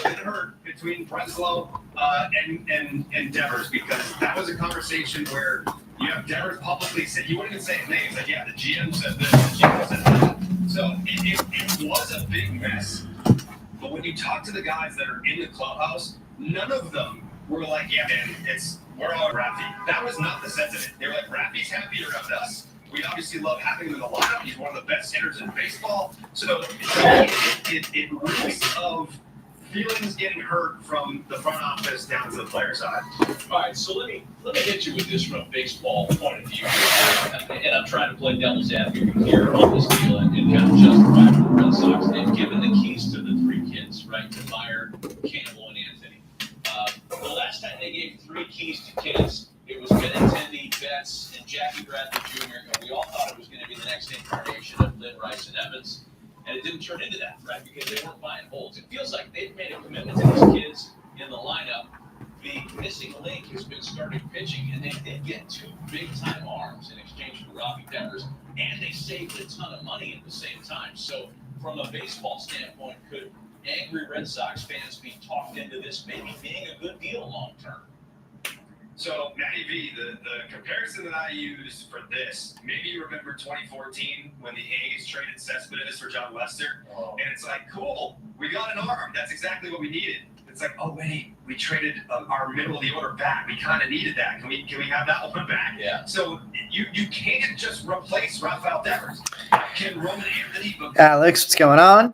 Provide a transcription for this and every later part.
been hurt between Breslow and Devers, because that was a conversation where you have Devers publicly say, he wouldn't even say his name. He's like, yeah, the GM said this, the GM said that. So it was a big mess. But when you talk to the guys that are in the clubhouse, none of them were like, yeah, man, we're all Rafi. That was not the sentiment. They were like, Rafi's happy around us. We obviously love having him in the lineup. He's one of the best hitters in baseball. So it reeks of feelings getting hurt from the front office down to the player side. All right, so let me hit you with this from a baseball point of view. And I'm trying to play devil's advocate here on this deal and kind of justify for the Red Sox. They've given the keys to the three kids, right, to Meyer, Campbell, and Anthony. The last time they gave three keys to kids, it was Benintendi, Betts, and Jackie Bradley Jr., and we all thought it was going to be the next incarnation of Lynn Rice and Evans. And it didn't turn into that, right? Because they weren't buying holds. It feels like they've made a commitment to these kids in the lineup. The missing link has been starting pitching, and they did get two big-time arms in exchange for Rafi Devers, and they saved a ton of money at the same time. So, from a baseball standpoint, could angry Red Sox fans be talked into this maybe being a good deal long-term? So, Matty V, the comparison that I used for this, maybe you remember 2014 when the A's traded Cespedes for John Lester, and it's like, cool, we got an arm. That's exactly what we needed. It's like, oh wait, we traded our middle of the order back. We kind of needed that. Can we have that one back? Yeah. So you can't just replace Rafael Devers. Can Roman Anthony? Alex, what's going on?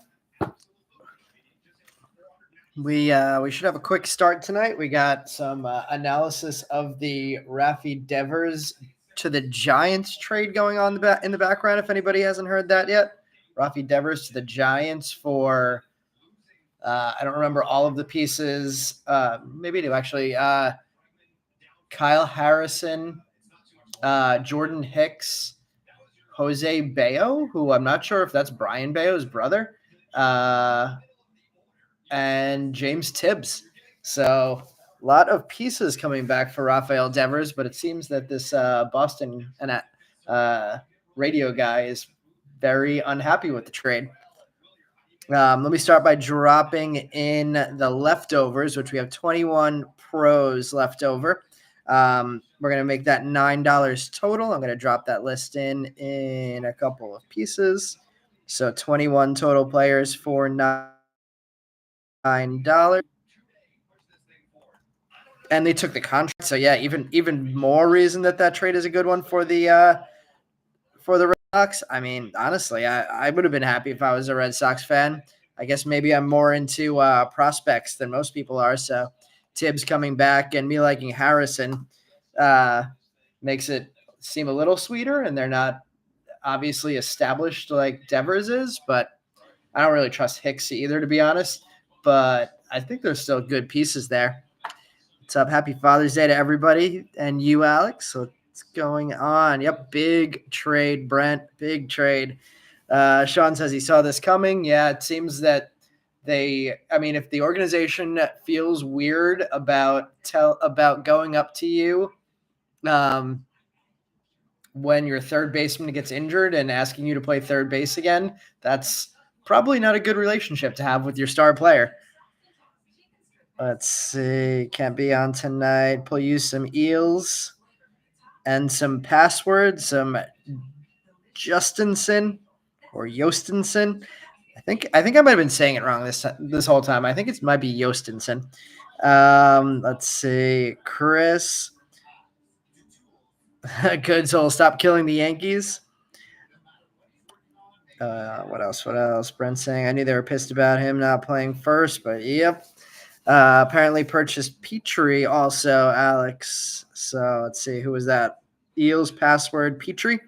We should have a quick start tonight. We got some analysis of the Rafi Devers to the Giants trade going on in the background, if anybody hasn't heard that yet. Rafi Devers to the Giants for I don't remember all of the pieces. Maybe I do, actually. Kyle Harrison, Jordan Hicks, Jose Bayo, who I'm not sure if that's Brian Bayo's brother, and James Tibbs. So a lot of pieces coming back for Rafael Devers, but it seems that this Boston radio guy is very unhappy with the trade. Let me start by dropping in the leftovers, which we have 21 pros left over. We're going to make that $9 total. I'm going to drop that list in a couple of pieces. So 21 total players for $9. And they took the contract. So yeah, even more reason that trade is a good one for the Red Sox. I mean, honestly, I would have been happy if I was a Red Sox fan. I guess maybe I'm more into prospects than most people are. So Tibbs coming back and me liking Harrison makes it seem a little sweeter, and they're not obviously established like Devers is, but I don't really trust Hicks either, to be honest. But I think there's still good pieces there. What's up? Happy Father's Day to everybody and you, Alex. So what's going on? Yep, big trade, Brent. Big trade. Sean says he saw this coming. Yeah, it seems that if the organization feels weird about going up to you when your third baseman gets injured and asking you to play third base again, that's probably not a good relationship to have with your star player. Let's see. Can't be on tonight. Pull you some eels and some passwords, some Justinson or Yostinson. I think I might have been saying it wrong this whole time. I think it might be Yostinson. Let's see. Chris. Good soul. Stop killing the Yankees. What else? Brent saying, I knew they were pissed about him not playing first, but yep. Apparently purchased Petrie also, Alex. So let's see. Who was that? Eels password Petrie.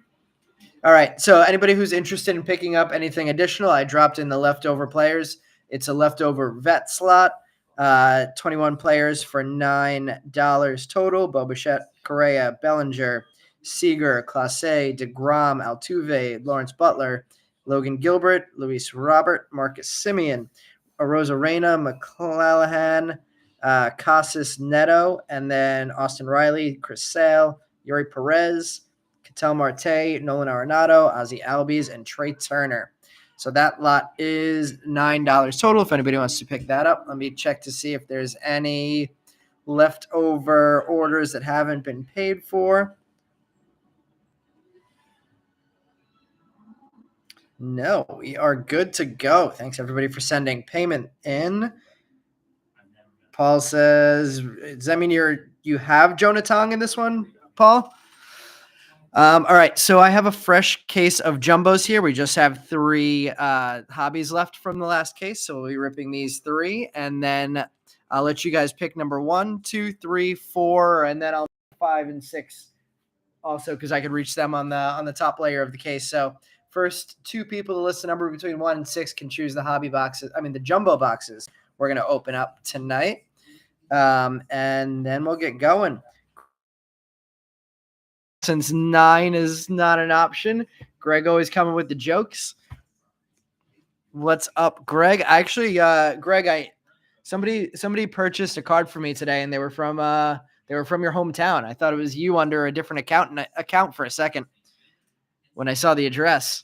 All right. So anybody who's interested in picking up anything additional, I dropped in the leftover players. It's a leftover vet slot. 21 players for $9 total. Bo Bichette, Correa, Bellinger, Seager, Clase, DeGrom, Altuve, Lawrence Butler, Logan Gilbert, Luis Robert, Marcus Simeon, Arozarena, McClanahan, Casas Neto, and then Austin Riley, Chris Sale, Yuri Perez, Ketel Marte, Nolan Arenado, Ozzie Albies, and Trey Turner. So that lot is $9 total. If anybody wants to pick that up, let me check to see if there's any leftover orders that haven't been paid for. No, we are good to go. Thanks everybody for sending payment in. Paul says, does that mean you have Jonah Tong in this one, Paul? All right, so I have a fresh case of jumbos here. We just have 3 hobbies left from the last case, so we'll be ripping these 3, and then I'll let you guys pick number 1, 2, 3, 4, and then I'll 5 and 6 also because I could reach them on the top layer of the case. So first 2 people to list a number between 1 and 6 can choose the hobby boxes. I mean the jumbo boxes we're gonna open up tonight, and then we'll get going. Since 9 is not an option, Greg always coming with the jokes. What's up, Greg? Actually, Greg, somebody purchased a card for me today, and they were from your hometown. I thought it was you under a different account for a second when I saw the address.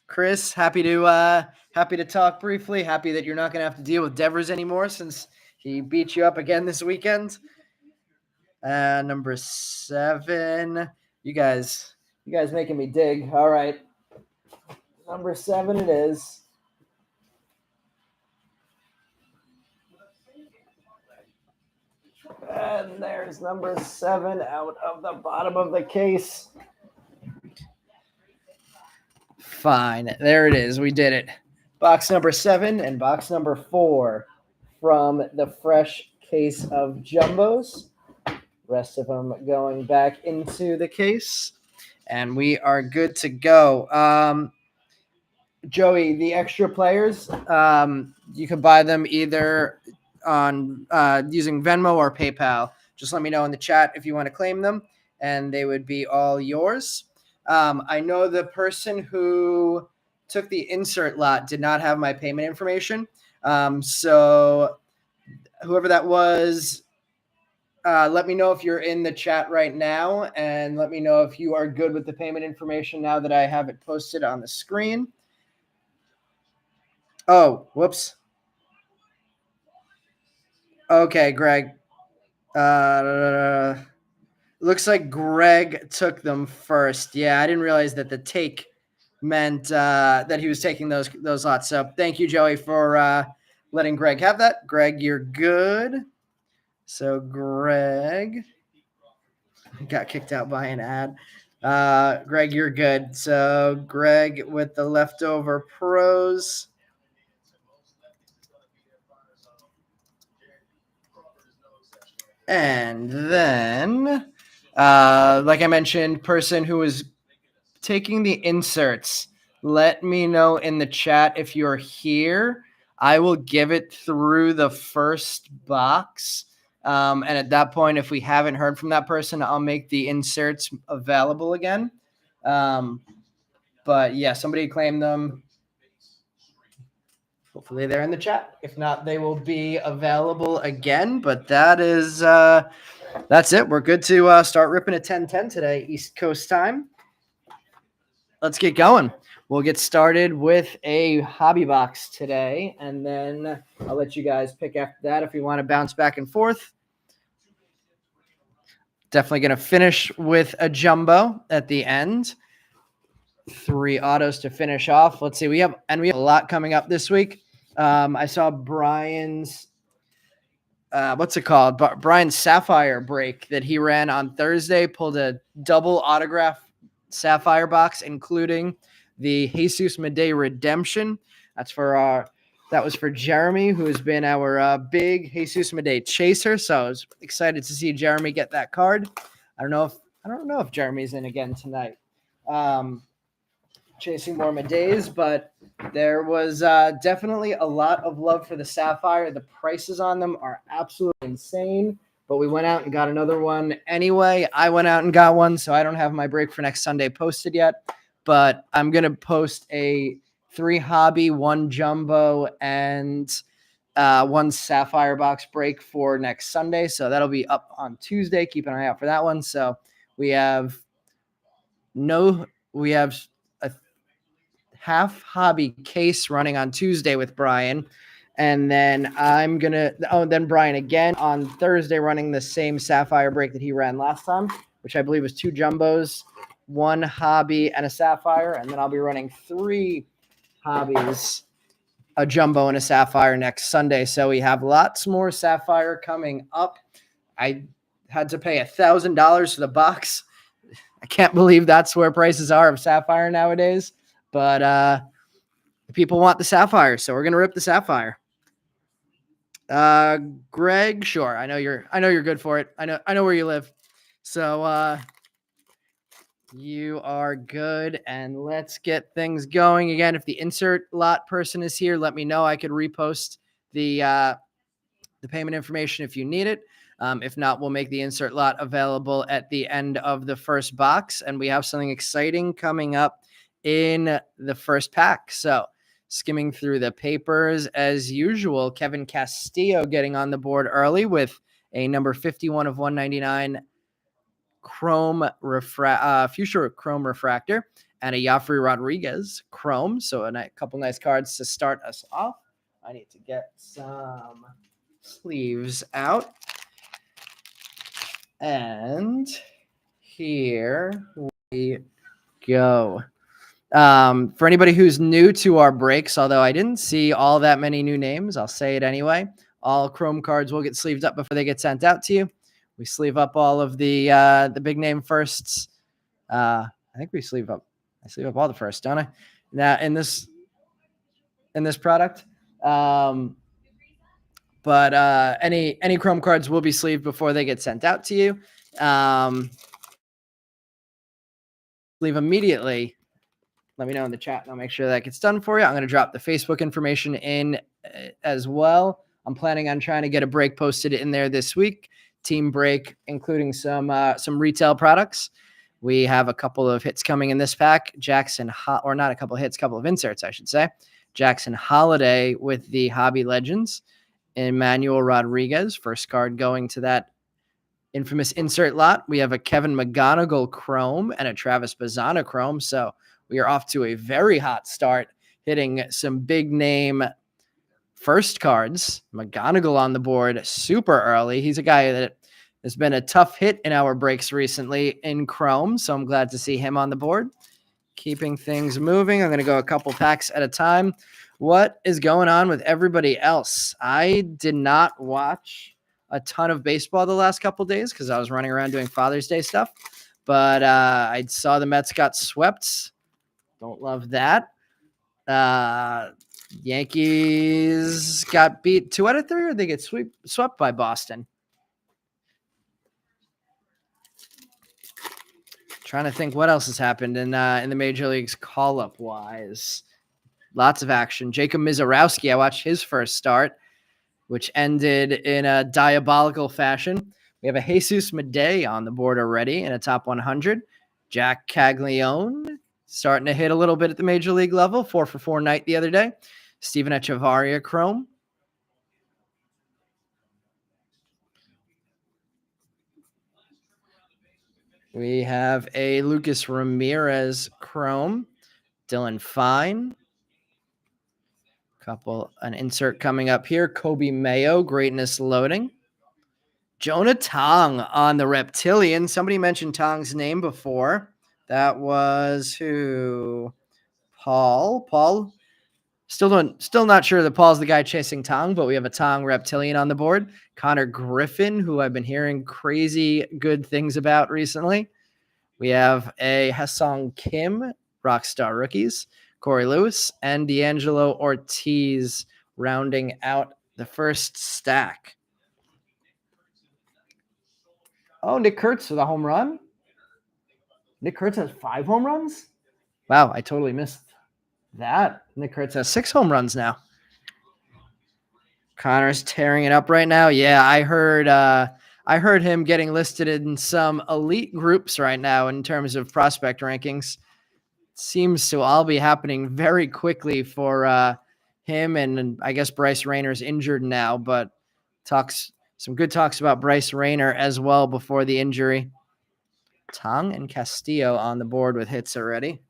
Chris, happy to talk briefly. Happy that you're not going to have to deal with Devers anymore since he beat you up again this weekend. Number 7. You guys making me dig. All right. Number 7 it is. And there's number 7 out of the bottom of the case. Fine. There it is. We did it. Box number 7 and box number 4 from the fresh case of jumbos. Rest of them going back into the case. And we are good to go. Joey, the extra players, you can buy them either on using Venmo or PayPal. Just let me know in the chat if you want to claim them, and they would be all yours. I know the person who took the insert lot did not have my payment information. So whoever that was, let me know if you're in the chat right now, and let me know if you are good with the payment information now that I have it posted on the screen. Oh, whoops. Okay, Greg. Looks like Greg took them first. Yeah, I didn't realize that the take meant that he was taking those lots. So thank you, Joey, for letting Greg have that. Greg, you're good. So Greg got kicked out by an ad. Greg, you're good. So Greg with the leftover pros. And then, like I mentioned, person who is taking the inserts, let me know in the chat if you're here. I will give it through the first box. And at that point, if we haven't heard from that person, I'll make the inserts available again. But yeah, somebody claim them. Hopefully they're in the chat. If not, they will be available again. But that is that's it. We're good to start ripping at 10:10 today, East Coast time. Let's get going. We'll get started with a hobby box today, and then I'll let you guys pick after that if you want to bounce back and forth. Definitely going to finish with a jumbo at the end. 3 autos to finish off. Let's see. We have a lot coming up this week. I saw Brian's what's it called? Brian's Sapphire break that he ran on Thursday, pulled a double autograph Sapphire box, including the Jesus Madej redemption. That was for Jeremy, who has been our big Jesus Madej chaser. So I was excited to see Jeremy get that card. I don't know if Jeremy's in again tonight. Chasing more Madejs, but there was definitely a lot of love for the Sapphire. The prices on them are absolutely insane, but we went out and got another one anyway. I went out and got one, so I don't have my break for next Sunday posted yet, but I'm going to post a 3 hobby, 1 jumbo, and 1 Sapphire box break for next Sunday. So that'll be up on Tuesday. Keep an eye out for that one. So we have no, we have a half hobby case running on Tuesday with Brian. And then then Brian again on Thursday running the same sapphire break that he ran last time, which I believe was 2 jumbos, 1 hobby, and a sapphire. And then I'll be running 3 hobbies, a jumbo, and a sapphire next Sunday. So we have lots more sapphire coming up. I had to pay $1,000 for the box. I can't believe that's where prices are of sapphire nowadays, but people want the sapphire, so we're gonna rip the sapphire. Greg, sure. I know you're good for it. I know where you live. So you are good, and let's get things going again. If the insert lot person is here, let me know. I could repost the payment information if you need it. If not, we'll make the insert lot available at the end of the first box, and we have something exciting coming up in the first pack. So skimming through the papers as usual, Kevin Castillo getting on the board early with a number 51 of 199 fuchsia chrome refractor, and a Yafri Rodriguez chrome. So a couple nice cards to start us off. I need to get some sleeves out. And here we go. For anybody who's new to our breaks, although I didn't see all that many new names, I'll say it anyway. All Chrome cards will get sleeved up before they get sent out to you. We sleeve up all of the big name firsts. I think I sleeve up all the firsts, don't I? Now in this product. But any Chrome cards will be sleeved before they get sent out to you. Leave immediately. Let me know in the chat, and I'll make sure that gets done for you. I'm going to drop the Facebook information in as well. I'm planning on trying to get a break posted in there this week. Team break, including some retail products. We have a couple of hits coming in this pack. Not a couple of hits, couple of inserts, I should say. Jackson Holiday with the Hobby Legends. Emmanuel Rodriguez, first card going to that infamous insert lot. We have a Kevin McGonigal chrome and a Travis Bazzana chrome. So we are off to a very hot start, hitting some big name first cards. McGonigal on the board super early. He's a guy that has been a tough hit in our breaks recently in chrome. So I'm glad to see him on the board. Keeping things moving. I'm going to go a couple packs at a time. What is going on with everybody else? I did not watch a ton of baseball the last couple of days because I was running around doing Father's Day stuff. But I saw the Mets got swept. Don't love that. Yankees got beat 2 out of 3, or they get swept by Boston. Trying to think what else has happened in the major leagues call-up wise. Lots of action. Jacob Mizorowski, I watched his first start, which ended in a diabolical fashion. We have a Jesus Madej on the board already in a top 100. Jack Caglione starting to hit a little bit at the major league level. 4-for-4 night the other day. Steven Echevarria chrome. We have a Lucas Ramirez chrome. Dylan Fine. An insert coming up here. Kobe Mayo, greatness loading. Jonah Tong on the Reptilian. Somebody mentioned Tong's name before. That was who? Paul. Still not sure that Paul's the guy chasing Tong, but we have a Tong Reptilian on the board. Connor Griffin, who I've been hearing crazy good things about recently. We have a Hesong Kim, Rockstar Rookies. Corey Lewis and D'Angelo Ortiz rounding out the first stack. Oh, Nick Kurtz with a home run. Nick Kurtz has 5 home runs? Wow, I totally missed that. Nick Kurtz has 6 home runs now. Connor's tearing it up right now. Yeah, I heard him getting listed in some elite groups right now in terms of prospect rankings. Seems to all be happening very quickly for him, and I guess Bryce Rayner's injured now, but some good talks about Bryce Rayner as well before the injury. Tong and Castillo on the board with hits already.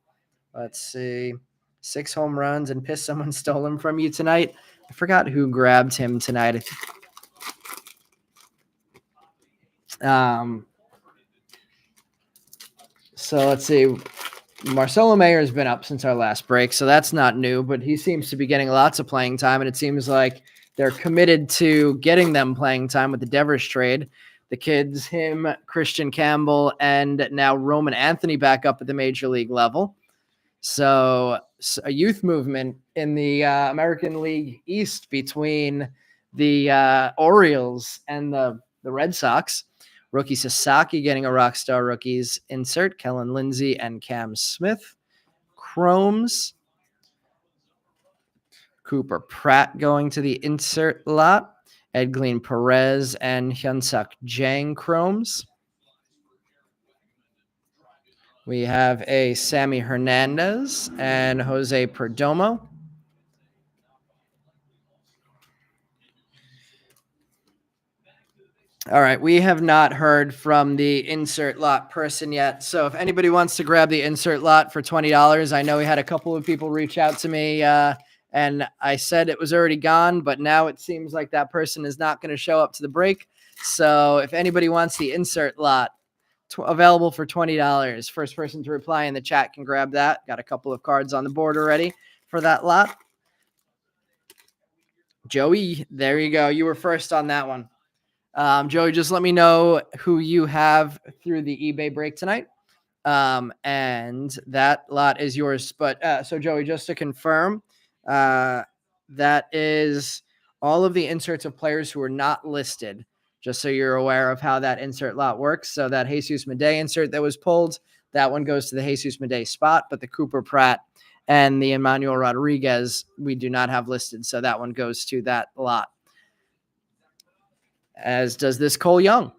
Let's see. 6 home runs, and piss, someone stole him from you tonight. I forgot who grabbed him tonight. So let's see. Marcelo Mayer has been up since our last break, so that's not new, but he seems to be getting lots of playing time, and it seems like they're committed to getting them playing time with the Devers trade. The kids, him, Christian Campbell, and now Roman Anthony back up at the major league level. So a youth movement in the American League East between the Orioles and the Red Sox. Rookie Sasaki getting a Rockstar Rookies insert. Kellen Lindsay and Cam Smith. Chromes. Cooper Pratt going to the insert lot. Edglin Perez and Hyunsuk Jang Chromes. We have a Sammy Hernandez and Jose Perdomo. All right, we have not heard from the insert lot person yet. So if anybody wants to grab the insert lot for $20, I know we had a couple of people reach out to me and I said it was already gone, but now it seems like that person is not going to show up to the break. So if anybody wants the insert lot, available for $20, first person to reply in the chat can grab that. Got a couple of cards on the board already for that lot. Joey, there you go. You were first on that one. Joey, just let me know who you have through the eBay break tonight. And that lot is yours. But so Joey, just to confirm, that is all of the inserts of players who are not listed, just so you're aware of how that insert lot works. So that Jesus Medei insert that was pulled, that one goes to the Jesus Medei spot, but the Cooper Pratt and the Emmanuel Rodriguez, we do not have listed. So that one goes to that lot. As does this Cole Young.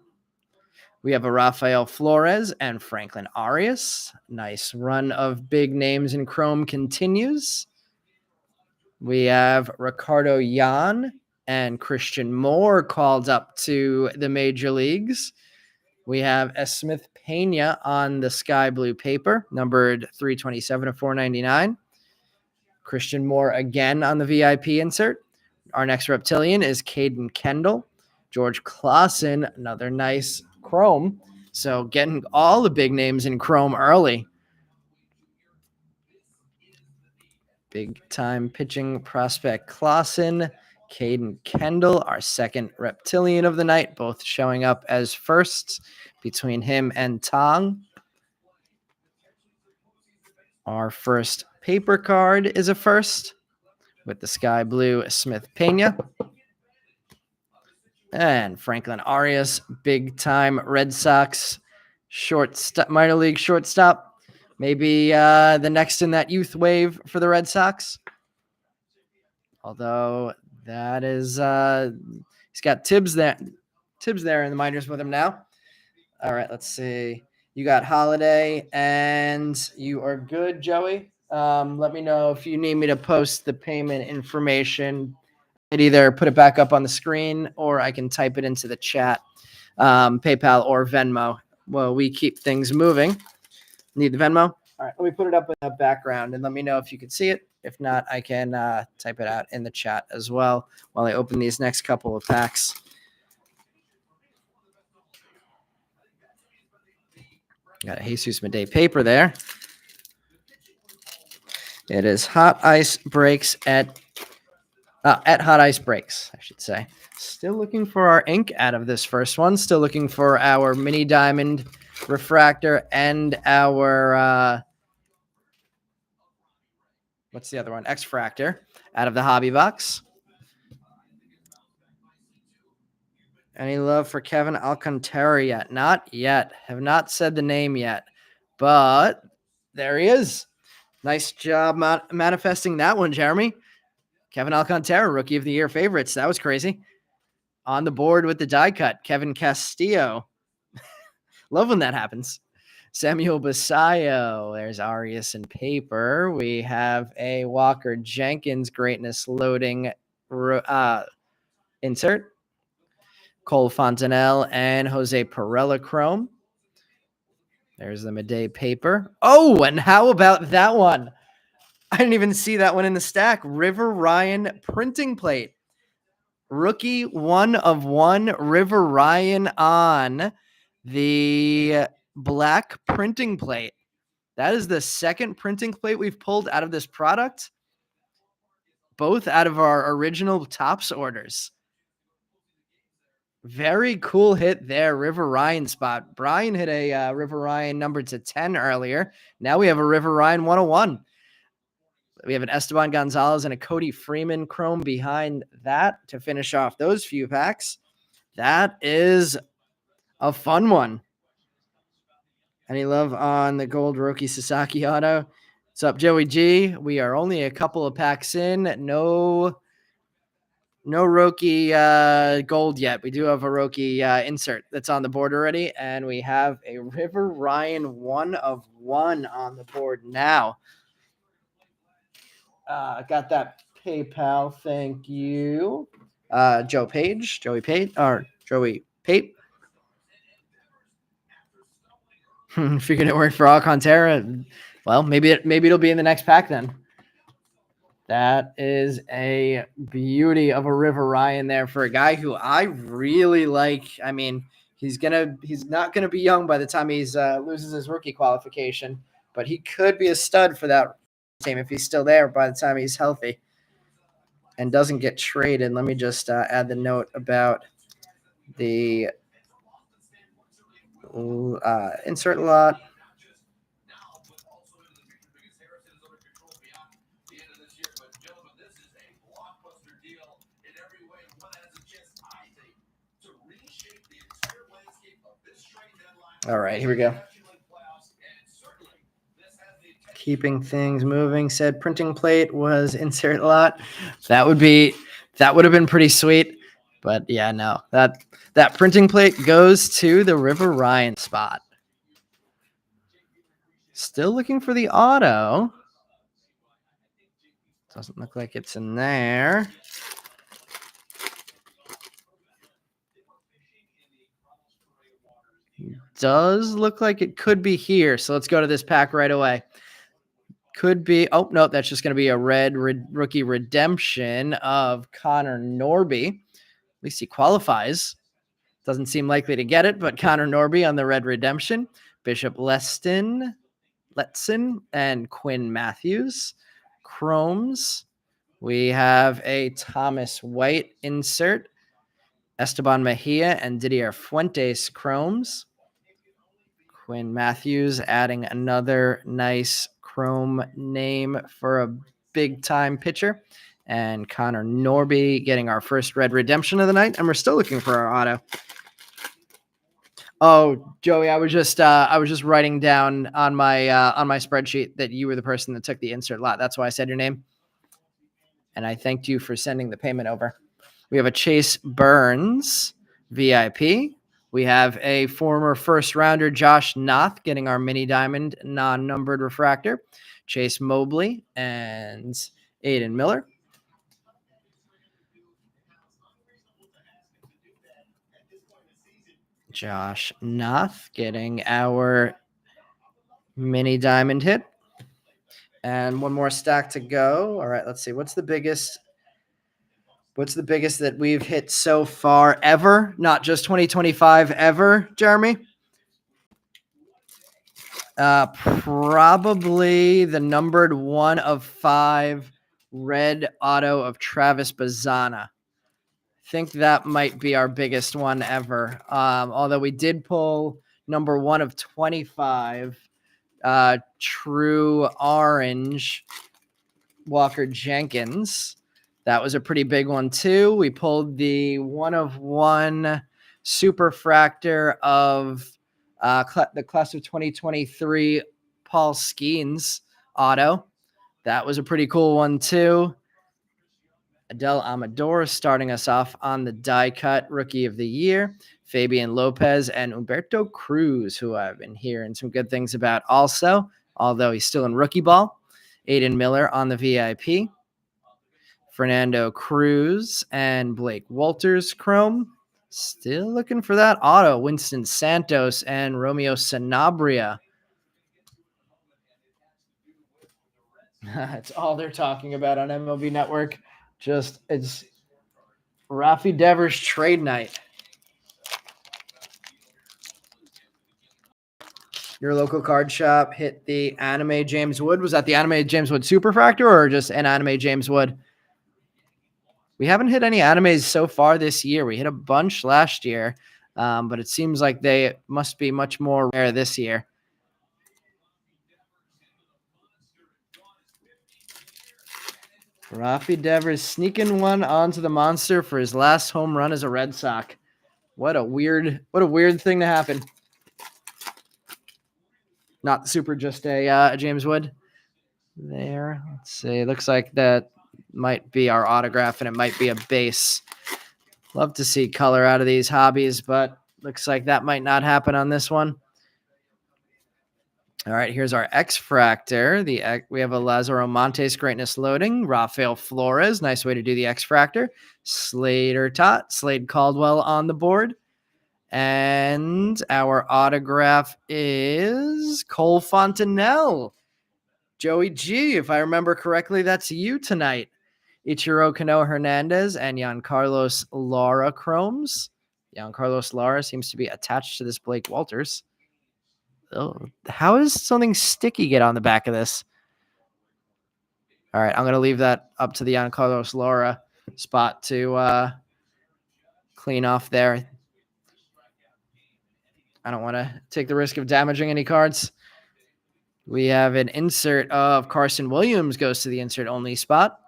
We have a Rafael Flores and Franklin Arias. Nice run of big names in Chrome continues. We have Ricardo Yan and Christian Moore called up to the major leagues. We have S. Smith Pena on the sky blue paper, numbered 327 of 499. Christian Moore again on the VIP insert. Our next reptilian is Caden Kendall. George Clausen, another nice Chrome. So getting all the big names in Chrome early. Big time pitching prospect Clausen, Caden Kendall, our second reptilian of the night, both showing up as firsts between him and Tong. Our first paper card is a first with the sky blue Smith Pena. And Franklin Arias, big time Red Sox shortstop, minor league shortstop. Maybe the next in that youth wave for the Red Sox. Although that is, he's got Tibbs there in the minors with him now. All right, let's see. You got Holiday, and you are good, Joey. Let me know if you need me to post the payment information. I'd either put it back up on the screen or I can type it into the chat, PayPal or Venmo. Well, we keep things moving. Need the Venmo? All right, let me put it up in the background and let me know if you can see it. If not, I can type it out in the chat as well while I open these next couple of packs. Got a Jesus Medei paper there. It is Hot Ice Breaks at Hot Ice Breaks, I should say. Still looking for our ink out of this first one. Still looking for our mini diamond refractor and our what's the other one? X-Fractor out of the hobby box. Any love for Kevin Alcantara yet? Not yet. Have not said the name yet, but there he is. Nice job manifesting that one, Jeremy. Kevin Alcantara, Rookie of the Year favorites. That was crazy. On the board with the die cut, Kevin Castillo. Love when that happens. Samuel Basayo. There's Arias and paper. We have a Walker Jenkins greatness loading insert. Cole Fontanelle and Jose Perella Chrome. There's the midday paper. Oh, and how about that one? I didn't even see that one in the stack. River Ryan printing plate. Rookie 1/1 River Ryan on the black printing plate. That is the second printing plate we've pulled out of this product, both out of our original Topps orders. Very cool hit there, River Ryan spot. Brian hit a River Ryan number to 10 earlier. Now we have a River Ryan 101. We have an Esteban Gonzalez and a Cody Freeman chrome behind that to finish off those few packs. That is a fun one. Any love on the gold Roki Sasaki auto? What's up, Joey G? We are only a couple of packs in. No Roki gold yet. We do have a Roki insert that's on the board already, and we have a River Ryan 1/1 on the board now. Got that PayPal. Thank you. Joey Pate. Figured it worked for Alcantara. Well, maybe it'll be in the next pack then. That is a beauty of a River Ryan there for a guy who I really like. I mean, he's not gonna be young by the time he's loses his rookie qualification, but he could be a stud for that team if he's still there by the time he's healthy and doesn't get traded. Let me just add the note about the insert lot. All right, here we go. Keeping things moving. Said printing plate was insert lot. That would have been pretty sweet. But yeah, no, that printing plate goes to the River Ryan spot. Still looking for the auto. Doesn't look like it's in there. Does look like it could be here. So let's go to this pack right away. Could be. Oh, no, that's just going to be a red rookie redemption of Connor Norby. At least he qualifies. Doesn't seem likely to get it, but Connor Norby on the red redemption. Bishop Letson, and Quinn Matthews. Chromes. We have a Thomas White insert. Esteban Mejia and Didier Fuentes chromes. Quinn Matthews adding another nice chrome name for a big-time pitcher. And Connor Norby getting our first red redemption of the night. And we're still looking for our auto. Oh, Joey, I was just writing down on my spreadsheet that you were the person that took the insert lot. That's why I said your name. And I thanked you for sending the payment over. We have a Chase Burns VIP. We have a former first rounder, Josh Noth, getting our mini diamond non-numbered refractor. Chase Mobley and Aiden Miller. Josh Noth getting our mini diamond hit. And one more stack to go. All right, let's see. What's the biggest that we've hit so far ever? Not just 2025 ever, Jeremy? Probably the numbered 1/5 red auto of Travis Bazzana. I think that might be our biggest one ever. Although we did pull number 1/25 true orange Walker Jenkins. That was a pretty big one too. We pulled the 1/1 superfractor of the class of 2023 Paul Skeens auto. That was a pretty cool one too. Adel Amador starting us off on the die cut rookie of the year. Fabian Lopez and Humberto Cruz, who I've been hearing some good things about also, although he's still in rookie ball. Aiden Miller on the VIP. Fernando Cruz and Blake Walters chrome. Still looking for that auto. Winston Santos and Romeo Sanabria That's all they're talking about on MLB Network. Just it's Rafi Devers trade night. Your local card shop hit the anime James Wood. Was that the anime James Wood Superfractor or just an anime James Wood? We haven't hit any animes so far this year. We hit a bunch last year, but it seems like they must be much more rare this year. Rafi Devers sneaking one onto the monster for his last home run as a Red Sox. What a weird thing to happen. Not super, just a James Wood there. Let's see. Looks like that might be our autograph, and it might be a base. Love to see color out of these hobbies, but looks like that might not happen on this one. All right, here's our X-Fractor. We have a Lazaro Montes Greatness Loading. Rafael Flores, nice way to do the X-Fractor. Slade Caldwell on the board. And our autograph is Cole Fontenelle. Joey G, if I remember correctly, that's you tonight. Ichiro Kano Hernandez and Giancarlos Lara Chromes. Giancarlos Lara seems to be attached to this Blake Walters. Oh, how does something sticky get on the back of this? All right, I'm going to leave that up to the Giancarlos Lara spot to clean off there. I don't want to take the risk of damaging any cards. We have an insert of Carson Williams goes to the insert only spot.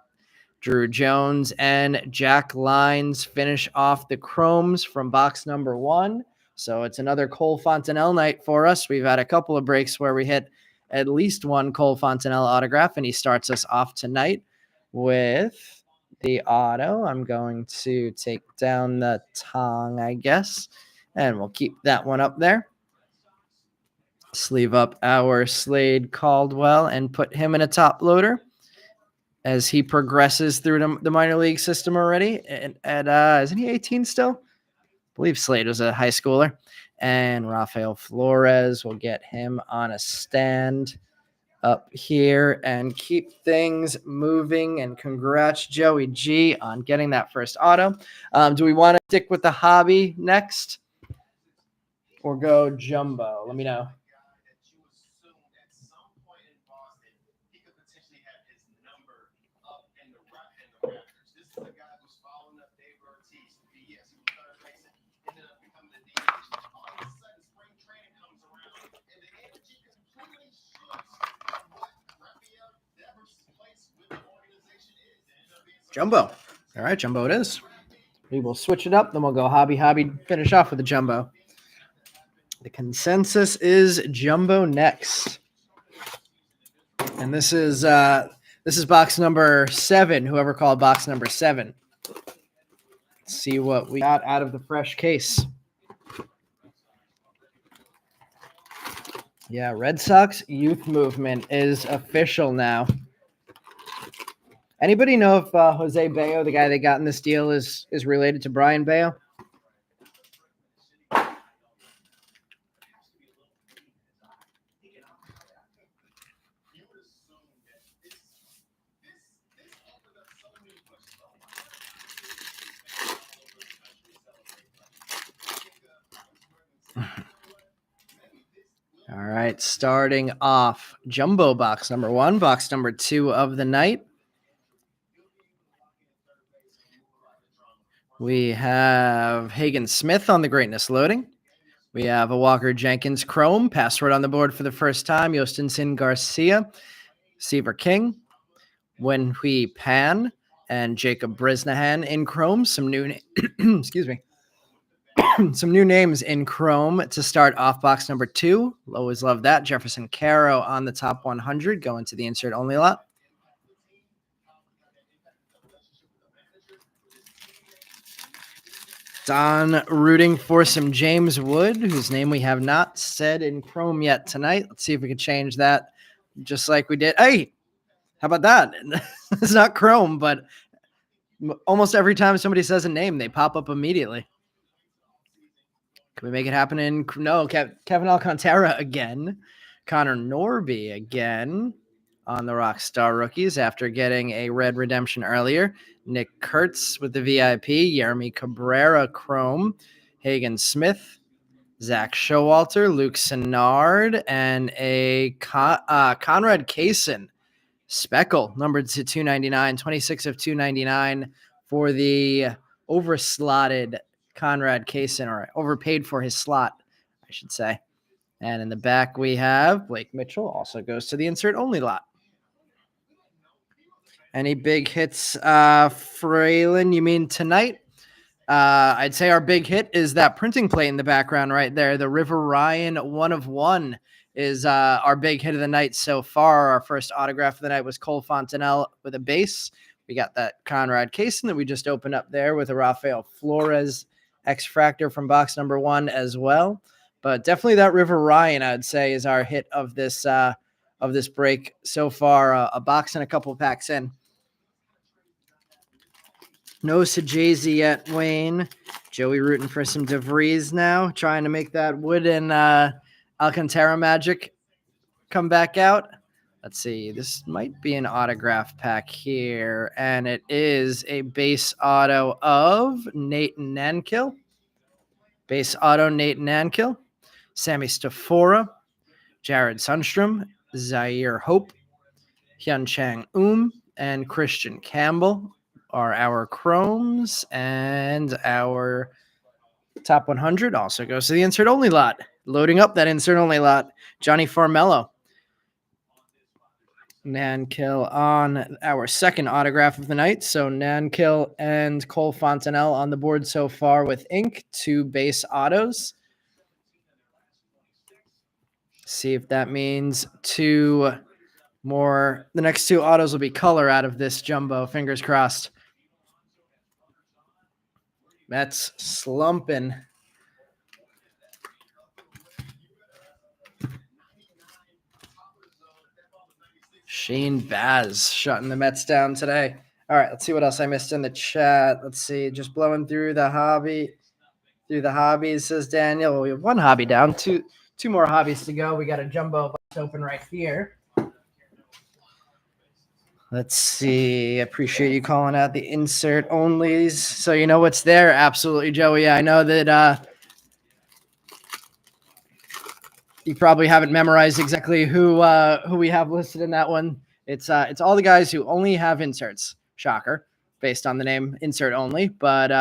Drew Jones and Jack Lyons finish off the chromes from box number 1. So it's another Cole Fontenelle night for us. We've had a couple of breaks where we hit at least one Cole Fontenelle autograph, and he starts us off tonight with the auto. I'm going to take down the tongue, I guess, and we'll keep that one up there. Sleeve up our Slade Caldwell and put him in a top loader as he progresses through the minor league system already. And isn't he 18 still? I believe Slade was a high schooler. And Rafael Flores will get him on a stand up here and keep things moving. And congrats, Joey G, on getting that first auto. Do we want to stick with the hobby next or go jumbo? Let me know. Jumbo. All right, jumbo it is. We will switch it up, then we'll go hobby, finish off with the jumbo. The consensus is jumbo next. And this is box number 7, whoever called box number 7. Let's see what we got out of the fresh case. Yeah, Red Sox youth movement is official now. Anybody know if Jose Bayo, the guy they got in this deal, is related to Brian Bayo? All right, starting off jumbo box number 1, box number 2 of the night. We have Hagen Smith on the Greatness Loading. We have a Walker Jenkins Chrome, password on the board for the first time. Yostinson Garcia, Seaver King, Wenhui Pan, and Jacob Brisnahan in Chrome. Some new excuse me. Some new names in Chrome to start off box number 2. Always love that. Jefferson Caro on the top 100, going to the insert only lot. Don rooting for some James Wood, whose name we have not said in Chrome yet tonight. Let's see if we can change that just like we did. Hey, how about that? It's not Chrome, but almost every time somebody says a name, they pop up immediately. Can we make it happen Kevin Alcantara again. Connor Norby again. on the Rockstar Rookies after getting a red redemption earlier. Nick Kurtz with the VIP, Jeremy Cabrera Chrome, Hagen Smith, Zach Showalter, Luke Sennard, and a Conrad Kaysen Speckle, numbered to 299, 26 of 299 for the overslotted Conrad Kaysen, or overpaid for his slot, I should say. And in the back, we have Blake Mitchell, also goes to the insert only lot. Any big hits, Fralin, you mean tonight? I'd say our big hit is that printing plate in the background right there. The River Ryan 1 of 1 is our big hit of the night so far. Our first autograph of the night was Cole Fontanelle with a base. We got that Conrad Kaysen that we just opened up there with a Rafael Flores X-Fractor from box number 1 as well. But definitely that River Ryan, I'd say, is our hit of this break so far. A box and a couple packs in. No Sajazi yet, Wayne. Joey rooting for some DeVries now, trying to make that Wood and Alcantara magic come back out. Let's see. This might be an autograph pack here, and it is a base auto of Nathan Nankill. Base auto Nathan Nankill. Sammy Stafora, Jared Sundstrom, Zaire Hope, Hyun Chang and Christian Campbell are our chromes, and our top 100 also goes to the insert only lot. Loading up that insert only lot, Johnny Farmello. Nankill on our second autograph of the night. So Nankill and Cole Fontanelle on the board so far with ink, 2 base autos. See if that means 2 more. The next 2 autos will be color out of this jumbo. Fingers crossed. Mets slumping. Shane Baz shutting the Mets down today. All right, let's see what else I missed in the chat. Let's see, just blowing through the hobbies, says Daniel. Well, we have 1 hobby down, two more hobbies to go. We got a jumbo box open right here. Let's see. Appreciate you calling out the insert onlys. So you know what's there? Absolutely, Joey. I know that you probably haven't memorized exactly who we have listed in that one. It's all the guys who only have inserts. Shocker, based on the name insert only. But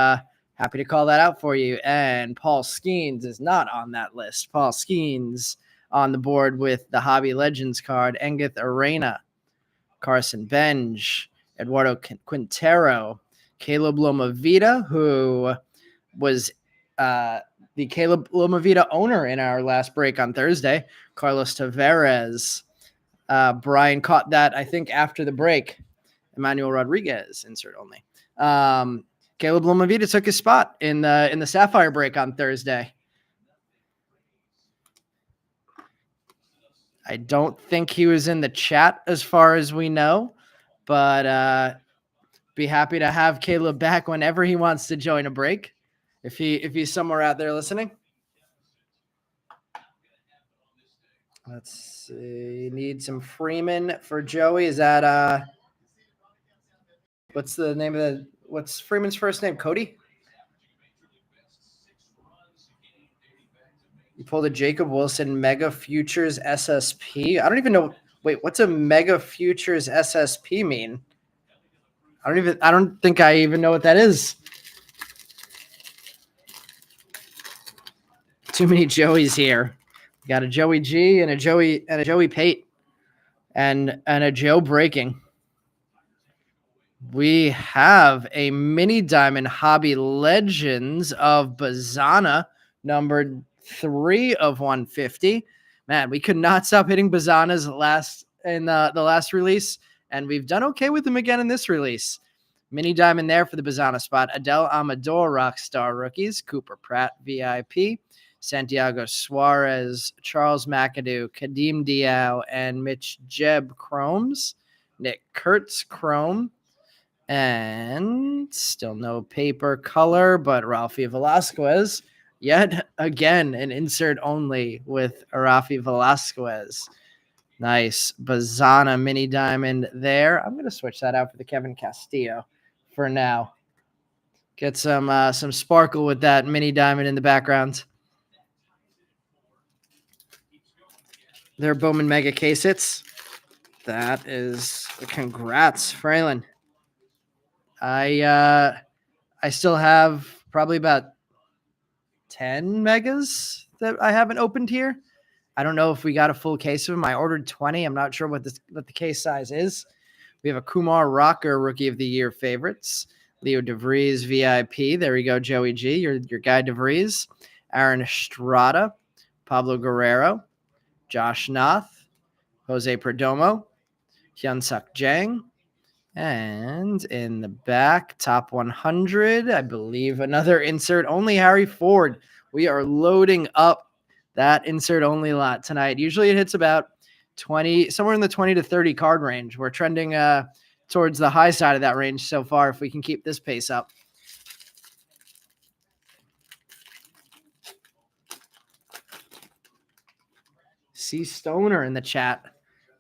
happy to call that out for you. And Paul Skeens is not on that list. Paul Skeens on the board with the Hobby Legends card. Engith Arena, Carson Benj, Eduardo Quintero, Caleb Lomavita, who was the Caleb Lomavita owner in our last break on Thursday, Carlos Tavares. Brian caught that, I think, after the break. Emmanuel Rodriguez, insert only. Caleb Lomavita took his spot in the Sapphire break on Thursday. I don't think he was in the chat as far as we know, but be happy to have Caleb back whenever he wants to join a break. If he's somewhere out there listening. Let's see. Need some Freeman for Joey. Is that what's the name of what's Freeman's first name? Cody? You pulled a Jacob Wilson Mega Futures SSP. I don't even know. Wait, what's a Mega Futures SSP mean? I don't think I even know what that is. Too many Joeys here. We got a Joey G and a Joey Pate and a Joe breaking. We have a mini diamond Hobby Legends of Bazana, numbered 3 of 150. Man, we could not stop hitting Bazana's in the last release, and we've done okay with them again in this release. Mini diamond there for the Bazana spot. Adel Amador Rockstar Rookies, Cooper Pratt VIP, Santiago Suarez, Charles McAdoo, Kadeem Diao, and Mitch Jeb Chromes, Nick Kurtz Chrome, and still no paper color, but Rafi Velasquez. Yet again, an insert only with Rafi Velasquez. Nice Bazana mini diamond there. I'm going to switch that out for the Kevin Castillo for now. Get some sparkle with that mini diamond in the background. Their Bowman Mega case hits. That is congrats, Fraylin. I still have probably about 10 megas that I haven't opened here. I don't know if we got a full case of them. I ordered 20. I'm not sure what the case size is. We have a Kumar Rocker Rookie of the Year favorites. Leo DeVries VIP. There we go, Joey G. Your guy DeVries. Aaron Estrada. Pablo Guerrero. Josh Noth. Jose Perdomo. Hyunsuk Jang. And in the back, top 100, I believe another insert only Harry Ford. We are loading up that insert only lot tonight. Usually it hits about 20, somewhere in the 20 to 30 card range. We're trending towards the high side of that range so far if we can keep this pace up. C Stoner in the chat.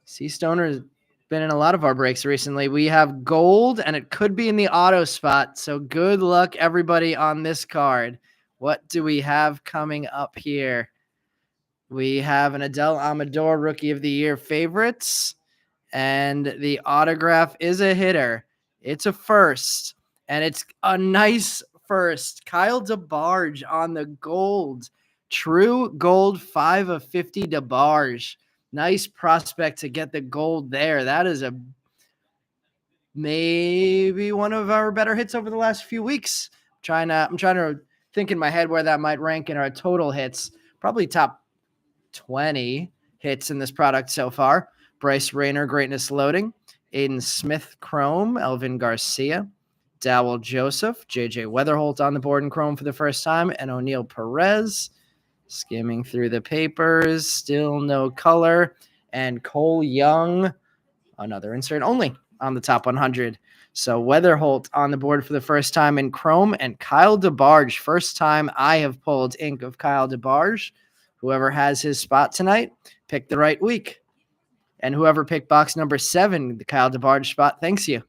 C Stoner has been in a lot of our breaks recently. We have gold, and it could be in the auto spot. So good luck, everybody, on this card. What do we have coming up here? We have an Adele Amador Rookie of the Year favorites, and the autograph is a hitter. It's a first, and it's a nice first. Kyle DeBarge on the gold. True gold 5 of 50 DeBarge. Nice prospect to get the gold there. That is maybe one of our better hits over the last few weeks. I'm trying to think in my head where that might rank in our total hits. Probably top 20 hits in this product so far. Bryce Rayner, Greatness Loading. Aiden Smith, Chrome. Elvin Garcia. Dowell Joseph. JJ Weatherholt on the board in Chrome for the first time. And O'Neill Perez. Skimming through the papers. Still no color. And Cole Young. Another insert only on the top 100. So Weatherholt on the board for the first time in Chrome. And Kyle DeBarge. First time I have pulled ink of Kyle DeBarge. Whoever has his spot tonight, pick the right week. And whoever picked box number 7, the Kyle DeBarge spot, thanks you.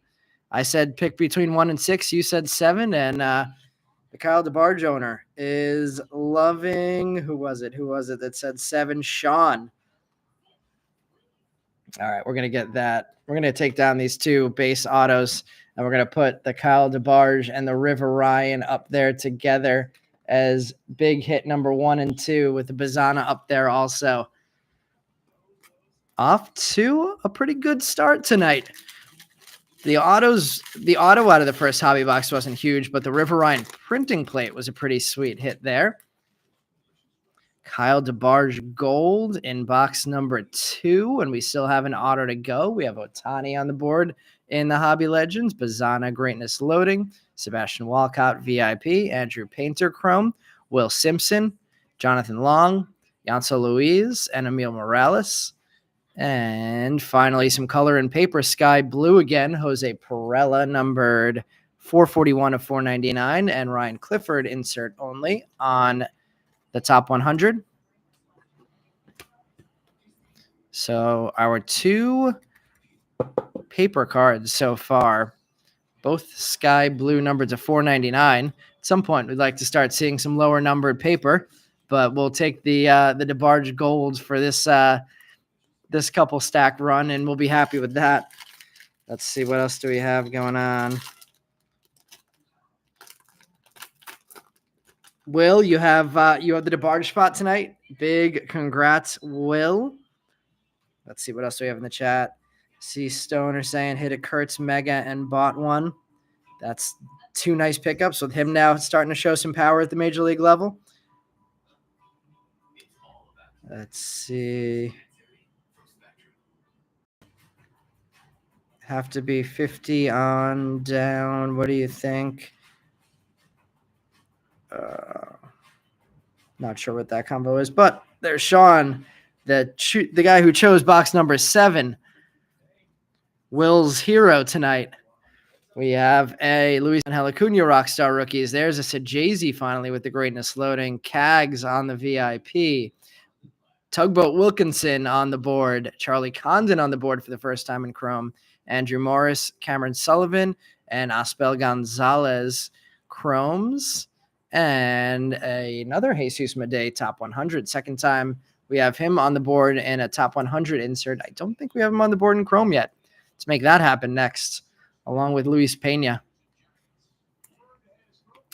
I said pick between 1 and 6. You said 7. And the Kyle DeBarge owner is loving. Who was it that said 7? Sean. All right, we're going to get that. We're going to take down these two base autos, and we're going to put the Kyle DeBarge and the River Ryan up there together as big hit number 1 and 2 with the Bazana up there also. Off to a pretty good start tonight. The auto out of the first hobby box wasn't huge, but the River Ryan printing plate was a pretty sweet hit there. Kyle DeBarge gold in box number 2, and we still have an auto to go. We have Otani on the board in the Hobby Legends, Bazana Greatness Loading, Sebastian Walcott VIP, Andrew Painter Chrome, Will Simpson, Jonathan Long, Yancel Louise, and Emil Morales. And finally, some color and paper, Sky Blue again, Jose Perella, numbered 441 of 499, and Ryan Clifford, insert only, on the top 100. So our 2 paper cards so far, both Sky Blue numbered to 499. At some point, we'd like to start seeing some lower numbered paper, but we'll take the DeBarge gold for this this couple stack run, and we'll be happy with that. Let's see, what else do we have going on? Will, you have the DeBarge spot tonight. Big congrats, Will. Let's see what else do we have in the chat. See Stoner saying hit a Kurtz Mega and bought one. That's 2 nice pickups with him now starting to show some power at the major league level. Let's see. Have to be 50 on down. What do you think? Not sure what that combo is, but there's Sean, the guy who chose box number 7. Will's hero tonight. We have a Luis Angel Acuna Rockstar Rookies. There's a Sajazi finally with the Greatness Loading. Cags on the VIP. Tugboat Wilkinson on the board. Charlie Condon on the board for the first time in Chrome. Andrew Morris, Cameron Sullivan, and Aspel Gonzalez Chromes. And another Jesus Madej top 100. Second time we have him on the board in a top 100 insert. I don't think we have him on the board in Chrome yet. Let's make that happen next, along with Luis Pena.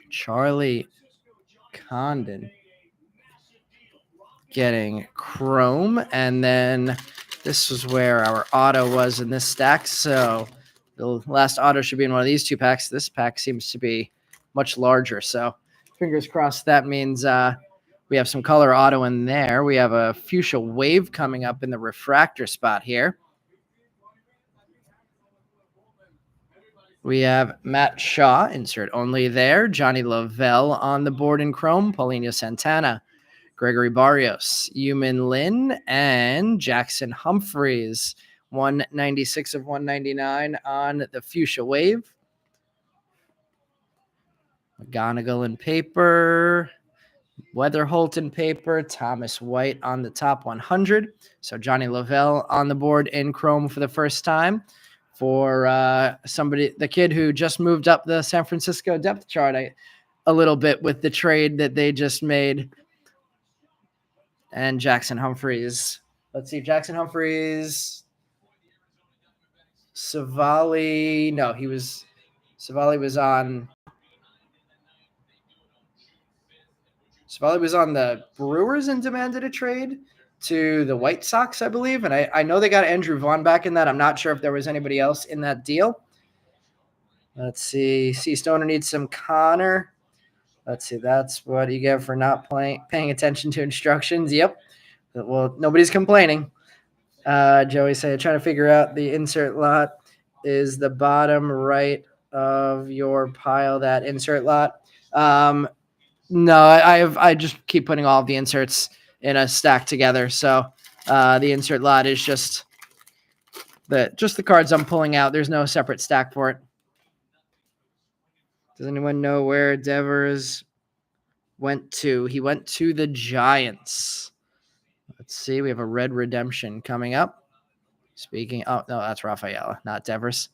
Charlie Condon getting Chrome, and then this was where our auto was in this stack. So the last auto should be in one of these two packs. This pack seems to be much larger. So fingers crossed that means we have some color auto in there. We have a fuchsia wave coming up in the refractor spot here. We have Matt Shaw, insert only there. Johnny Lavelle on the board in Chrome. Paulinho Santana, Gregory Barrios, Yumin Lin, and Jackson Humphreys. 196 of 199 on the fuchsia wave. McGonigal in paper. Weatherholt in paper. Thomas White on the top 100. So Johnny Lavelle on the board in Chrome for the first time. For the kid who just moved up the San Francisco depth chart a little bit with the trade that they just made. And Jackson Humphreys. Let's see, Jackson Humphreys. Savali. No, Savali was on the Brewers and demanded a trade to the White Sox, I believe. And I know they got Andrew Vaughn back in that. I'm not sure if there was anybody else in that deal. Let's see. C. Stoner needs some Connor. Let's see. That's what you get for not paying attention to instructions. Yep. Well, nobody's complaining. Joey said, trying to figure out the insert lot is the bottom right of your pile, that insert lot. No, I just keep putting all of the inserts in a stack together. So the insert lot is just the cards I'm pulling out. There's no separate stack for it. Does anyone know where Devers went to? He went to the Giants. Let's see. We have a red redemption coming up. Oh, no, that's Rafaela, not Devers.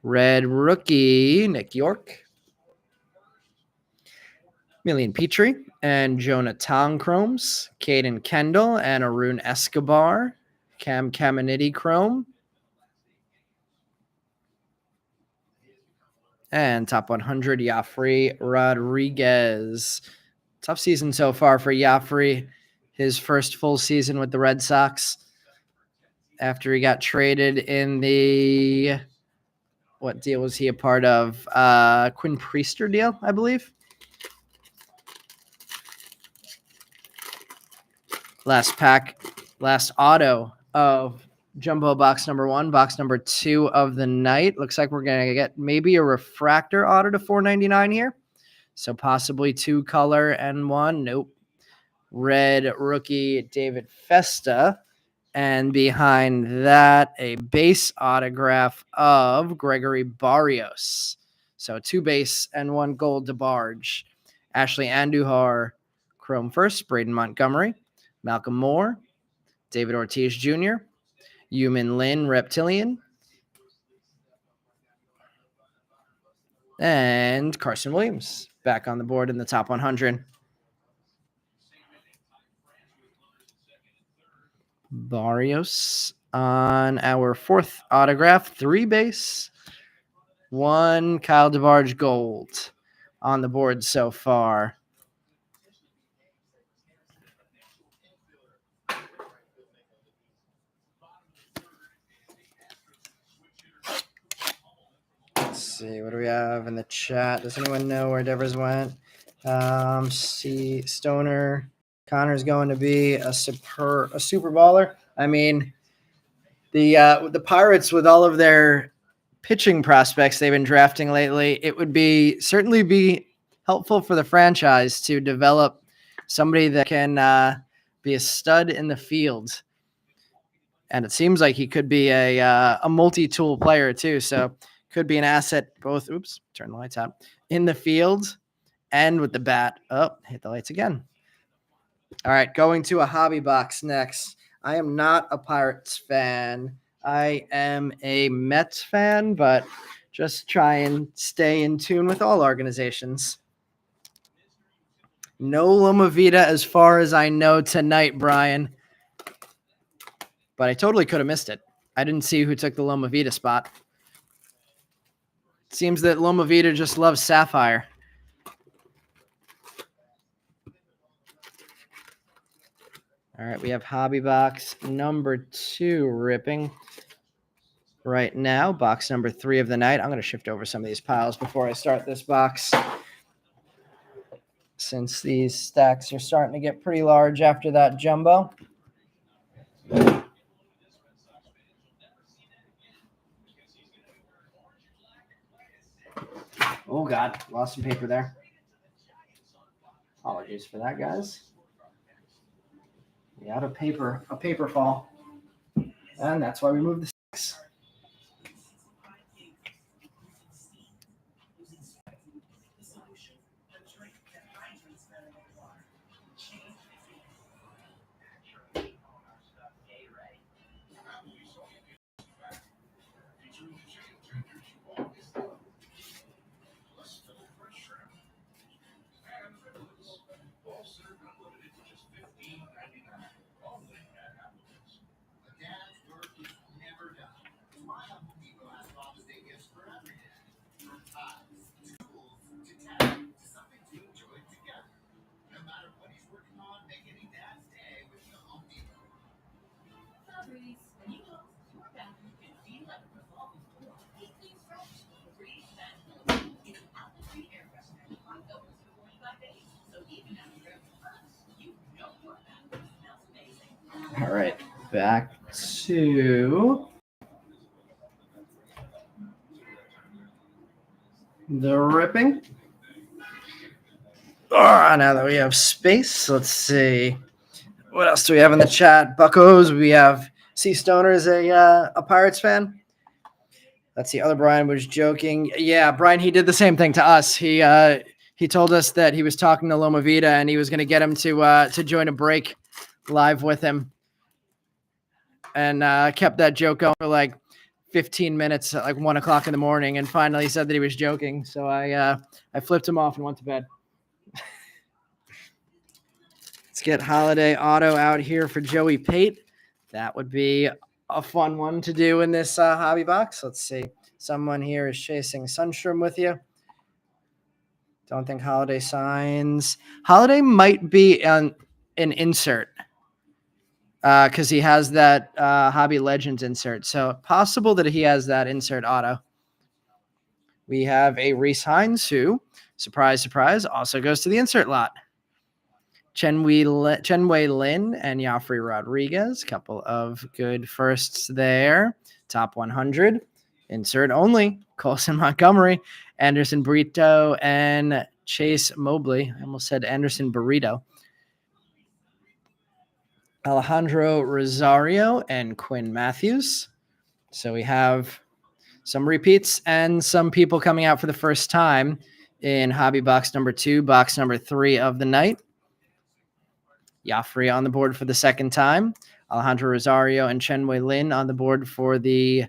Red rookie, Nick York. Million Petrie and Jonah Tong Chromes. Caden Kendall and Arun Escobar. Cam Caminiti Chrome. And top 100, Yafri Rodriguez. Tough season so far for Yafri. His first full season with the Red Sox after he got traded in the, what deal was he a part of? Quinn Priester deal, I believe. Last pack, last auto of Jumbo box number 1, box number 2 of the night. Looks like we're going to get maybe a refractor auto to $4.99 here. So possibly 2 color and 1. Nope. Red rookie David Festa. And behind that, a base autograph of Gregory Barrios. So 2 base and 1 gold to Barge. Ashley Andujar, Chrome first. Braden Montgomery. Malcolm Moore. David Ortiz Jr. Yumin Lin, Reptilian. And Carson Williams back on the board in the top 100. Barrios on our 4th autograph, 3 base, 1 Kyle DeBarge gold on the board so far. Let's see, what do we have in the chat? Does anyone know where Devers went? See, Stoner. Connor's going to be a super baller. I mean, the Pirates, with all of their pitching prospects they've been drafting lately, it would certainly be helpful for the franchise to develop somebody that can be a stud in the field. And it seems like he could be a multi-tool player too. So could be an asset both. Oops, turn the lights out in the field and with the bat. Oh, hit the lights again. All right, going to a hobby box next. I am not a Pirates fan. I am a Mets fan, but just try and stay in tune with all organizations. No Loma Vida as far as I know tonight, Brian. But I totally could have missed it. I didn't see who took the Loma Vida spot. Seems that Loma Vida just loves Sapphire. All right, we have hobby box number 2 ripping right now. Box number 3 of the night. I'm going to shift over some of these piles before I start this box, since these stacks are starting to get pretty large after that jumbo. Oh, God. Lost some paper there. Apologies for that, guys. We had a paper fall. And that's why we moved the stacks. All right, back to the ripping. Now that we have space, let's see. What else do we have in the chat? Buckos, we have C Stoner is a Pirates fan. Let's see. Other Brian was joking. Yeah, Brian, he did the same thing to us. He told us that he was talking to Loma Vida and he was going to get him to join a break live with him, and kept that joke going for like 15 minutes at like 1 o'clock in the morning, and finally said that he was joking. So I flipped him off and went to bed. Let's get Holiday Auto out here for Joey Pate. That would be a fun one to do in this hobby box. Let's see. Someone here is chasing Sunstrom with you. Don't think Holiday signs. Holiday might be an insert because he has that Hobby Legends insert. So possible that he has that insert auto. We have a Reese Hines who, surprise, surprise, also goes to the insert lot. Chenwei Lin and Joffrey Rodriguez, couple of good firsts there. Top 100, insert only. Colson Montgomery, Anderson Burrito, and Chase Mobley. I almost said Anderson Burrito. Alejandro Rosario and Quinn Matthews. So we have some repeats and some people coming out for the first time in hobby box number 2, box number 3 of the night. Joffrey on the board for the second time. Alejandro Rosario and Chenwei Lin on the board for the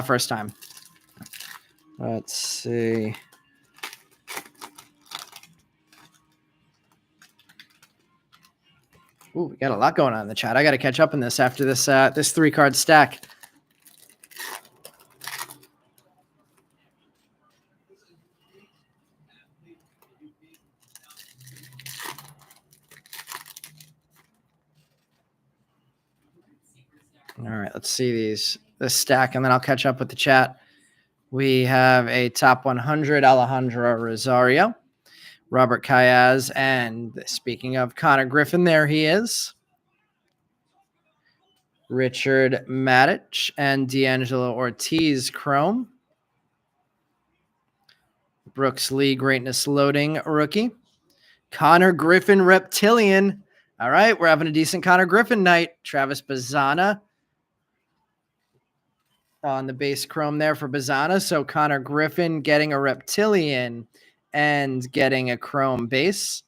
first time. Let's see. Ooh, we got a lot going on in the chat. I got to catch up in this after this 3-card stack. All right, let's see this stack, and then I'll catch up with the chat. We have a top 100 Alejandro Rosario, Robert Cayaz, and speaking of Connor Griffin, there he is. Richard Matic and D'Angelo Ortiz Chrome. Brooks Lee Greatness Loading rookie. Connor Griffin Reptilian. All right, we're having a decent Connor Griffin night. Travis Bazana on the base chrome there for Bazana. So Connor Griffin getting a Reptilian and getting a chrome base.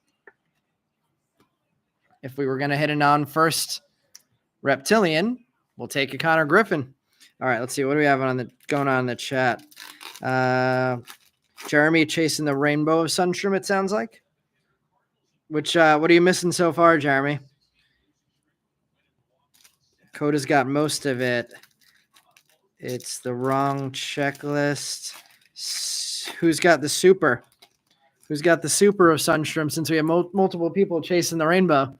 If we were going to hit a non-first reptilian, we'll take a Connor Griffin. All right, let's see. What do we have going on in the chat? Jeremy chasing the rainbow of Sunstrom, it sounds like. What are you missing so far, Jeremy? Coda's got most of it. It's the wrong checklist. Who's got the super? Who's got the super of Sunstrom since we have multiple people chasing the rainbow?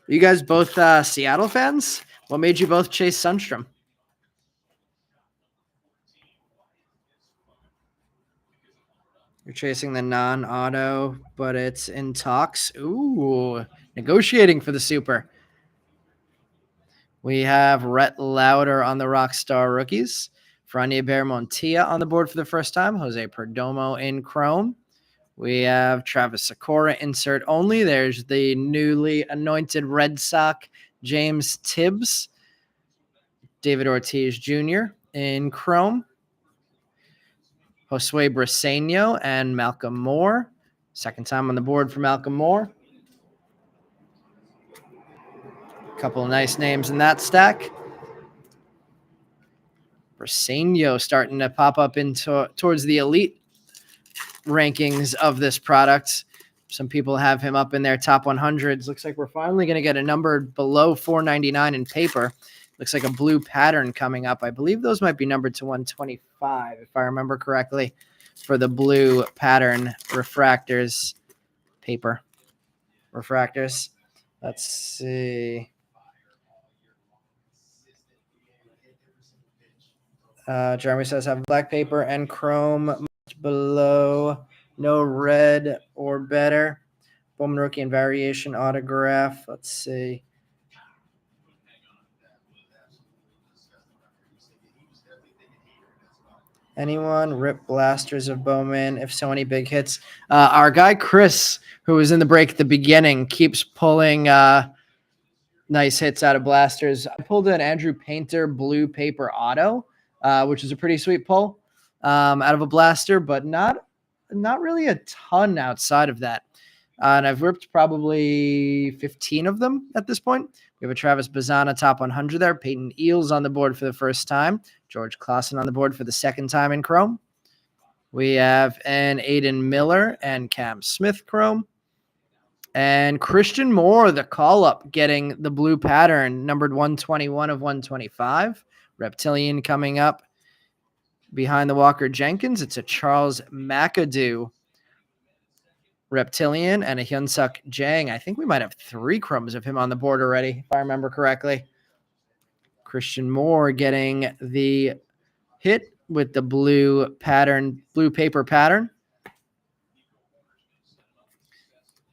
You guys both Seattle fans? What made you both chase Sunstrom? You're chasing the non-auto, but it's in talks. Ooh, negotiating for the super. We have Rhett Lauder on the Rockstar rookies. Frania Bear Montilla on the board for the first time. Jose Perdomo in chrome. We have Travis Sakura insert only. There's the newly anointed Red Sox James Tibbs. David Ortiz Jr. in chrome. Josue Briseño and Malcolm Moore. Second time on the board for Malcolm Moore. Couple of nice names in that stack. Briseño starting to pop up towards the elite rankings of this product. Some people have him up in their top 100s. Looks like we're finally going to get a number below 499 in paper. Looks like a blue pattern coming up. I believe those might be numbered to 125, if I remember correctly, for the blue pattern refractors, paper refractors. Let's see. Jeremy says have black paper and chrome much below, no red or better. Bowman rookie and variation autograph. Let's see. Anyone rip blasters of Bowman? If so, any big hits? Our guy Chris, who was in the break at the beginning, keeps pulling nice hits out of blasters. I pulled an Andrew Painter blue paper auto, which is a pretty sweet pull out of a blaster, but not really a ton outside of that. And I've ripped probably 15 of them at this point. We have a Travis Bazzana top 100 there. Peyton Eels on the board for the first time. George Clausen on the board for the second time in chrome. We have an Aiden Miller and Cam Smith chrome. And Christian Moore, the call-up, getting the blue pattern, numbered 121 of 125. Reptilian coming up behind the Walker Jenkins. It's a Charles McAdoo Reptilian and a Hyunsuk Jang. I think we might have 3 chromes of him on the board already, if I remember correctly. Christian Moore getting the hit with the blue paper pattern.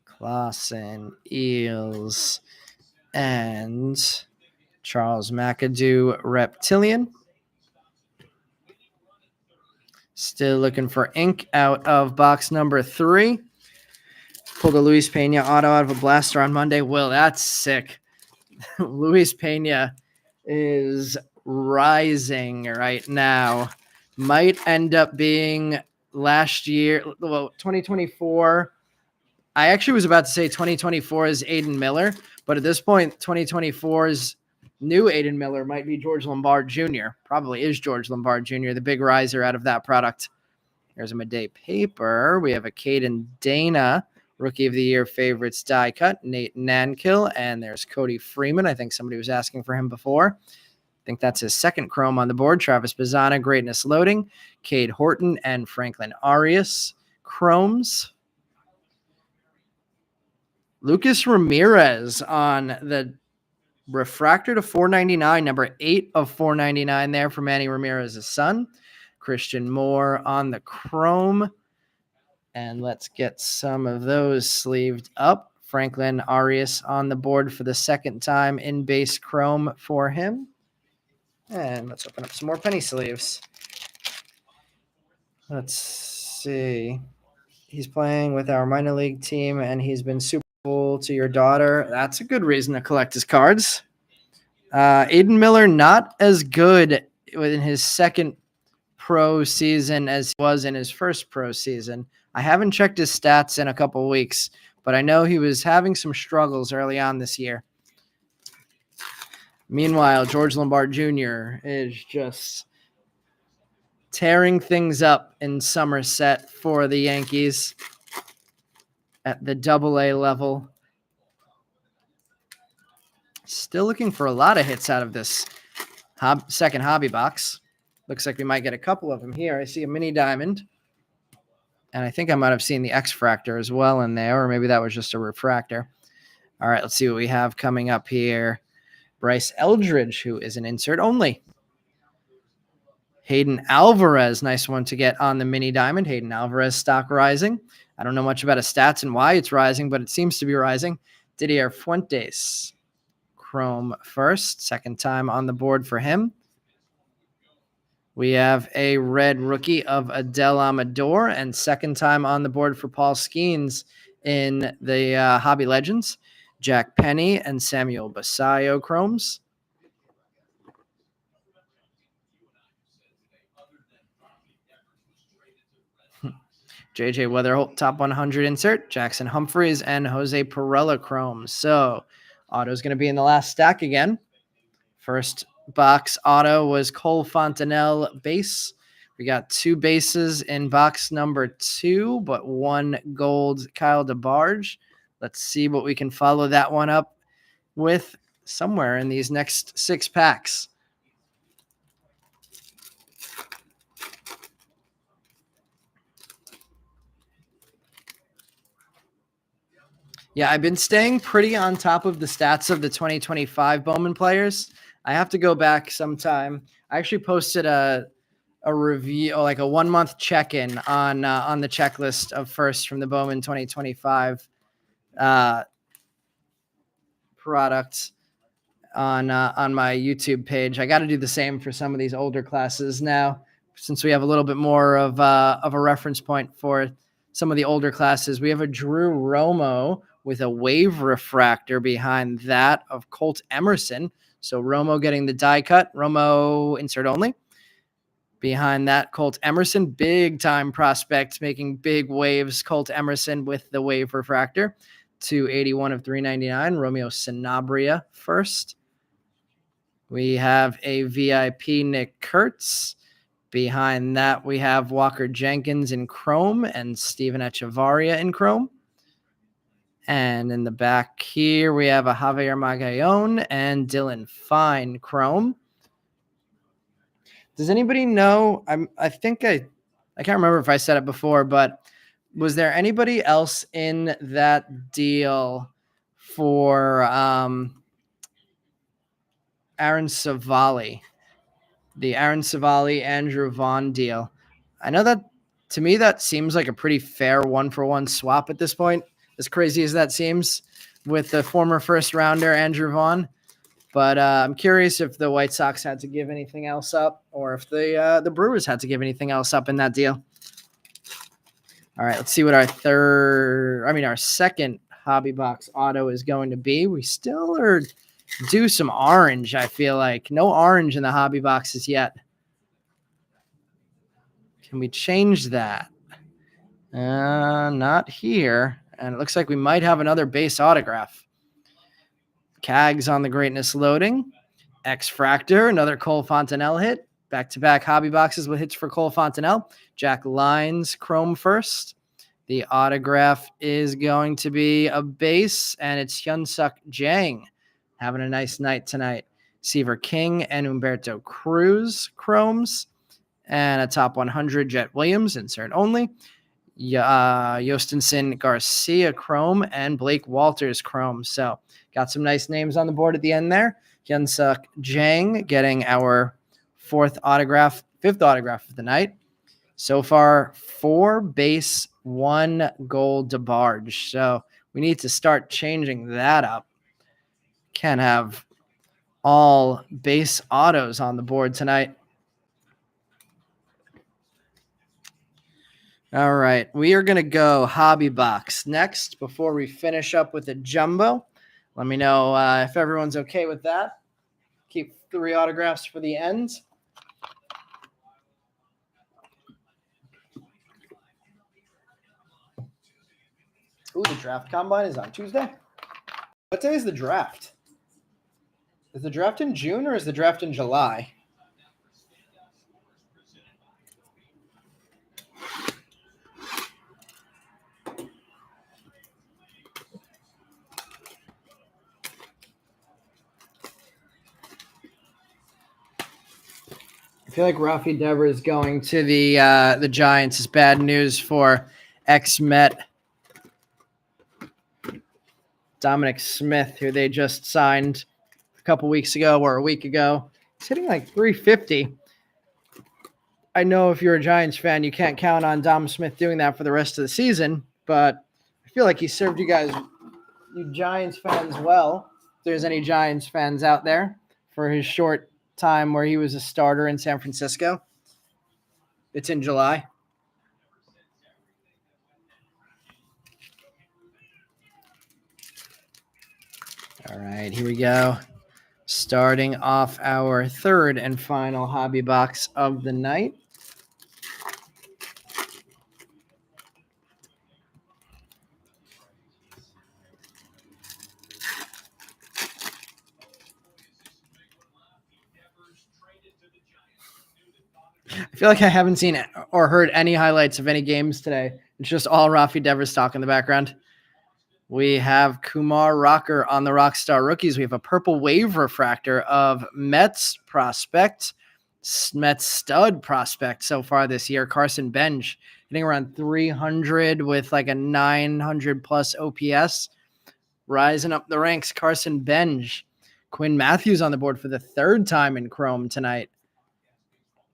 Clausen, Eels, and Charles McAdoo Reptilian. Still looking for ink out of box number 3. Pulled a Luis Pena auto out of a blaster on Monday. Well, that's sick. Luis Pena is rising right now. Might end up being last year, 2024. I actually was about to say 2024's Aiden Miller, but at this point, 2024's new Aiden Miller might be George Lombard Jr. Probably is George Lombard Jr., the big riser out of that product. There's a Midday paper. We have a Caden Dana, Rookie of the Year favorites die cut, Nate Nankill, and there's Cody Freeman. I think somebody was asking for him before. I think that's his second chrome on the board. Travis Bazzana, Greatness Loading, Cade Horton, and Franklin Arias chromes. Lucas Ramirez on the refractor to 499, number 8 of 499 there for Manny Ramirez's son. Christian Moore on the chrome. And let's get some of those sleeved up. Franklin Arias on the board for the second time in base chrome for him. And let's open up some more penny sleeves. Let's see. He's playing with our minor league team, and he's been super cool to your daughter. That's a good reason to collect his cards. Aiden Miller, not as good in his second pro season as he was in his first pro season. I haven't checked his stats in a couple weeks, but I know he was having some struggles early on this year. Meanwhile, George Lombard Jr. is just tearing things up in Somerset for the Yankees at the AA level. Still looking for a lot of hits out of this second hobby box. Looks like we might get a couple of them here. I see a mini diamond. And I think I might have seen the X-Fractor as well in there, or maybe that was just a refractor. All right, let's see what we have coming up here. Bryce Eldridge, who is an insert only. Hayden Alvarez, nice one to get on the mini diamond. Hayden Alvarez stock rising. I don't know much about his stats and why it's rising, but it seems to be rising. Didier Fuentes, chrome first, second time on the board for him. We have a red rookie of Adele Amador, and second time on the board for Paul Skeens in the Hobby Legends. Jack Penny and Samuel Basayo chromes. JJ Weatherholt, top 100 insert. Jackson Humphreys and Jose Perella chromes. So auto's going to be in the last stack again. First box auto was Cole Fontanelle base. We got 2 bases in box number 2, but 1 gold Kyle DeBarge. Let's see what we can follow that one up with somewhere in these next 6 packs. Yeah, I've been staying pretty on top of the stats of the 2025 Bowman players. I have to go back sometime. I actually posted a review, like a 1 month check-in on the checklist of first from the Bowman 2025 product on my YouTube page. I got to do the same for some of these older classes now, since we have a little bit more of a reference point for some of the older classes. We have a Drew Romo with a wave refractor behind that of Colt Emerson. So Romo getting the die cut. Romo insert only. Behind that, Colt Emerson, big time prospect, making big waves. Colt Emerson with the wave refractor. 281 of 399. Romeo Sanabria first. We have a VIP Nick Kurtz. Behind that, we have Walker Jenkins in chrome and Steven Echevarria in chrome. And in the back here, we have a Javier Magallon and Dylan Fine chrome. Does anybody know? I think I can't remember if I said it before, but was there anybody else in that deal for Aaron Savali? The Aaron Savali, Andrew Vaughn deal. I know that, to me, that seems like a pretty fair 1-for-1 swap at this point, as crazy as that seems, with the former first rounder, Andrew Vaughn. But I'm curious if the White Sox had to give anything else up, or if the Brewers had to give anything else up in that deal. All right, let's see what our second hobby box auto is going to be. We still are due some orange, I feel like. No orange in the hobby boxes yet. Can we change that? Not here. And it looks like we might have another base autograph. Cags on the greatness loading. X-Fractor, another Cole Fontanelle hit. Back-to-back hobby boxes with hits for Cole Fontanelle. Jack Lyons, chrome first. The autograph is going to be a base, and it's Hyun-Suk Jang. Having a nice night tonight. Seaver King and Humberto Cruz chromes. And a top 100 Jet Williams, insert only. Yostinson Garcia chrome and Blake Walters chrome. So got some nice names on the board at the end there. Hyun-Suk Jang getting our fifth autograph of the night. So far, 4 base, 1 gold DeBarge. So we need to start changing that up. Can't have all base autos on the board tonight. All right, we are going to go hobby box next before we finish up with the jumbo. Let me know if everyone's okay with that. Keep 3 autographs for the end. Ooh, the draft combine is on Tuesday. What day is the draft? Is the draft in June or is the draft in July? I feel like Rafi Devers going to the Giants is bad news for ex-Met Dominic Smith, who they just signed a couple weeks ago or a week ago. He's hitting like 350. I know if you're a Giants fan, you can't count on Dom Smith doing that for the rest of the season, but I feel like he served you guys, you Giants fans, well. If there's any Giants fans out there, for his short time where he was a starter in San Francisco. It's in July. All right, here we go. Starting off our third and final hobby box of the night. I feel like I haven't seen or heard any highlights of any games today. It's just all Rafi Devers talk in the background. We have Kumar Rocker on the Rockstar Rookies. We have a purple wave refractor of Mets prospect, Mets stud prospect so far this year, Carson Bench, hitting around 300 with like a 900 plus OPS. Rising up the ranks, Carson Bench. Quinn Matthews on the board for the third time in Chrome tonight.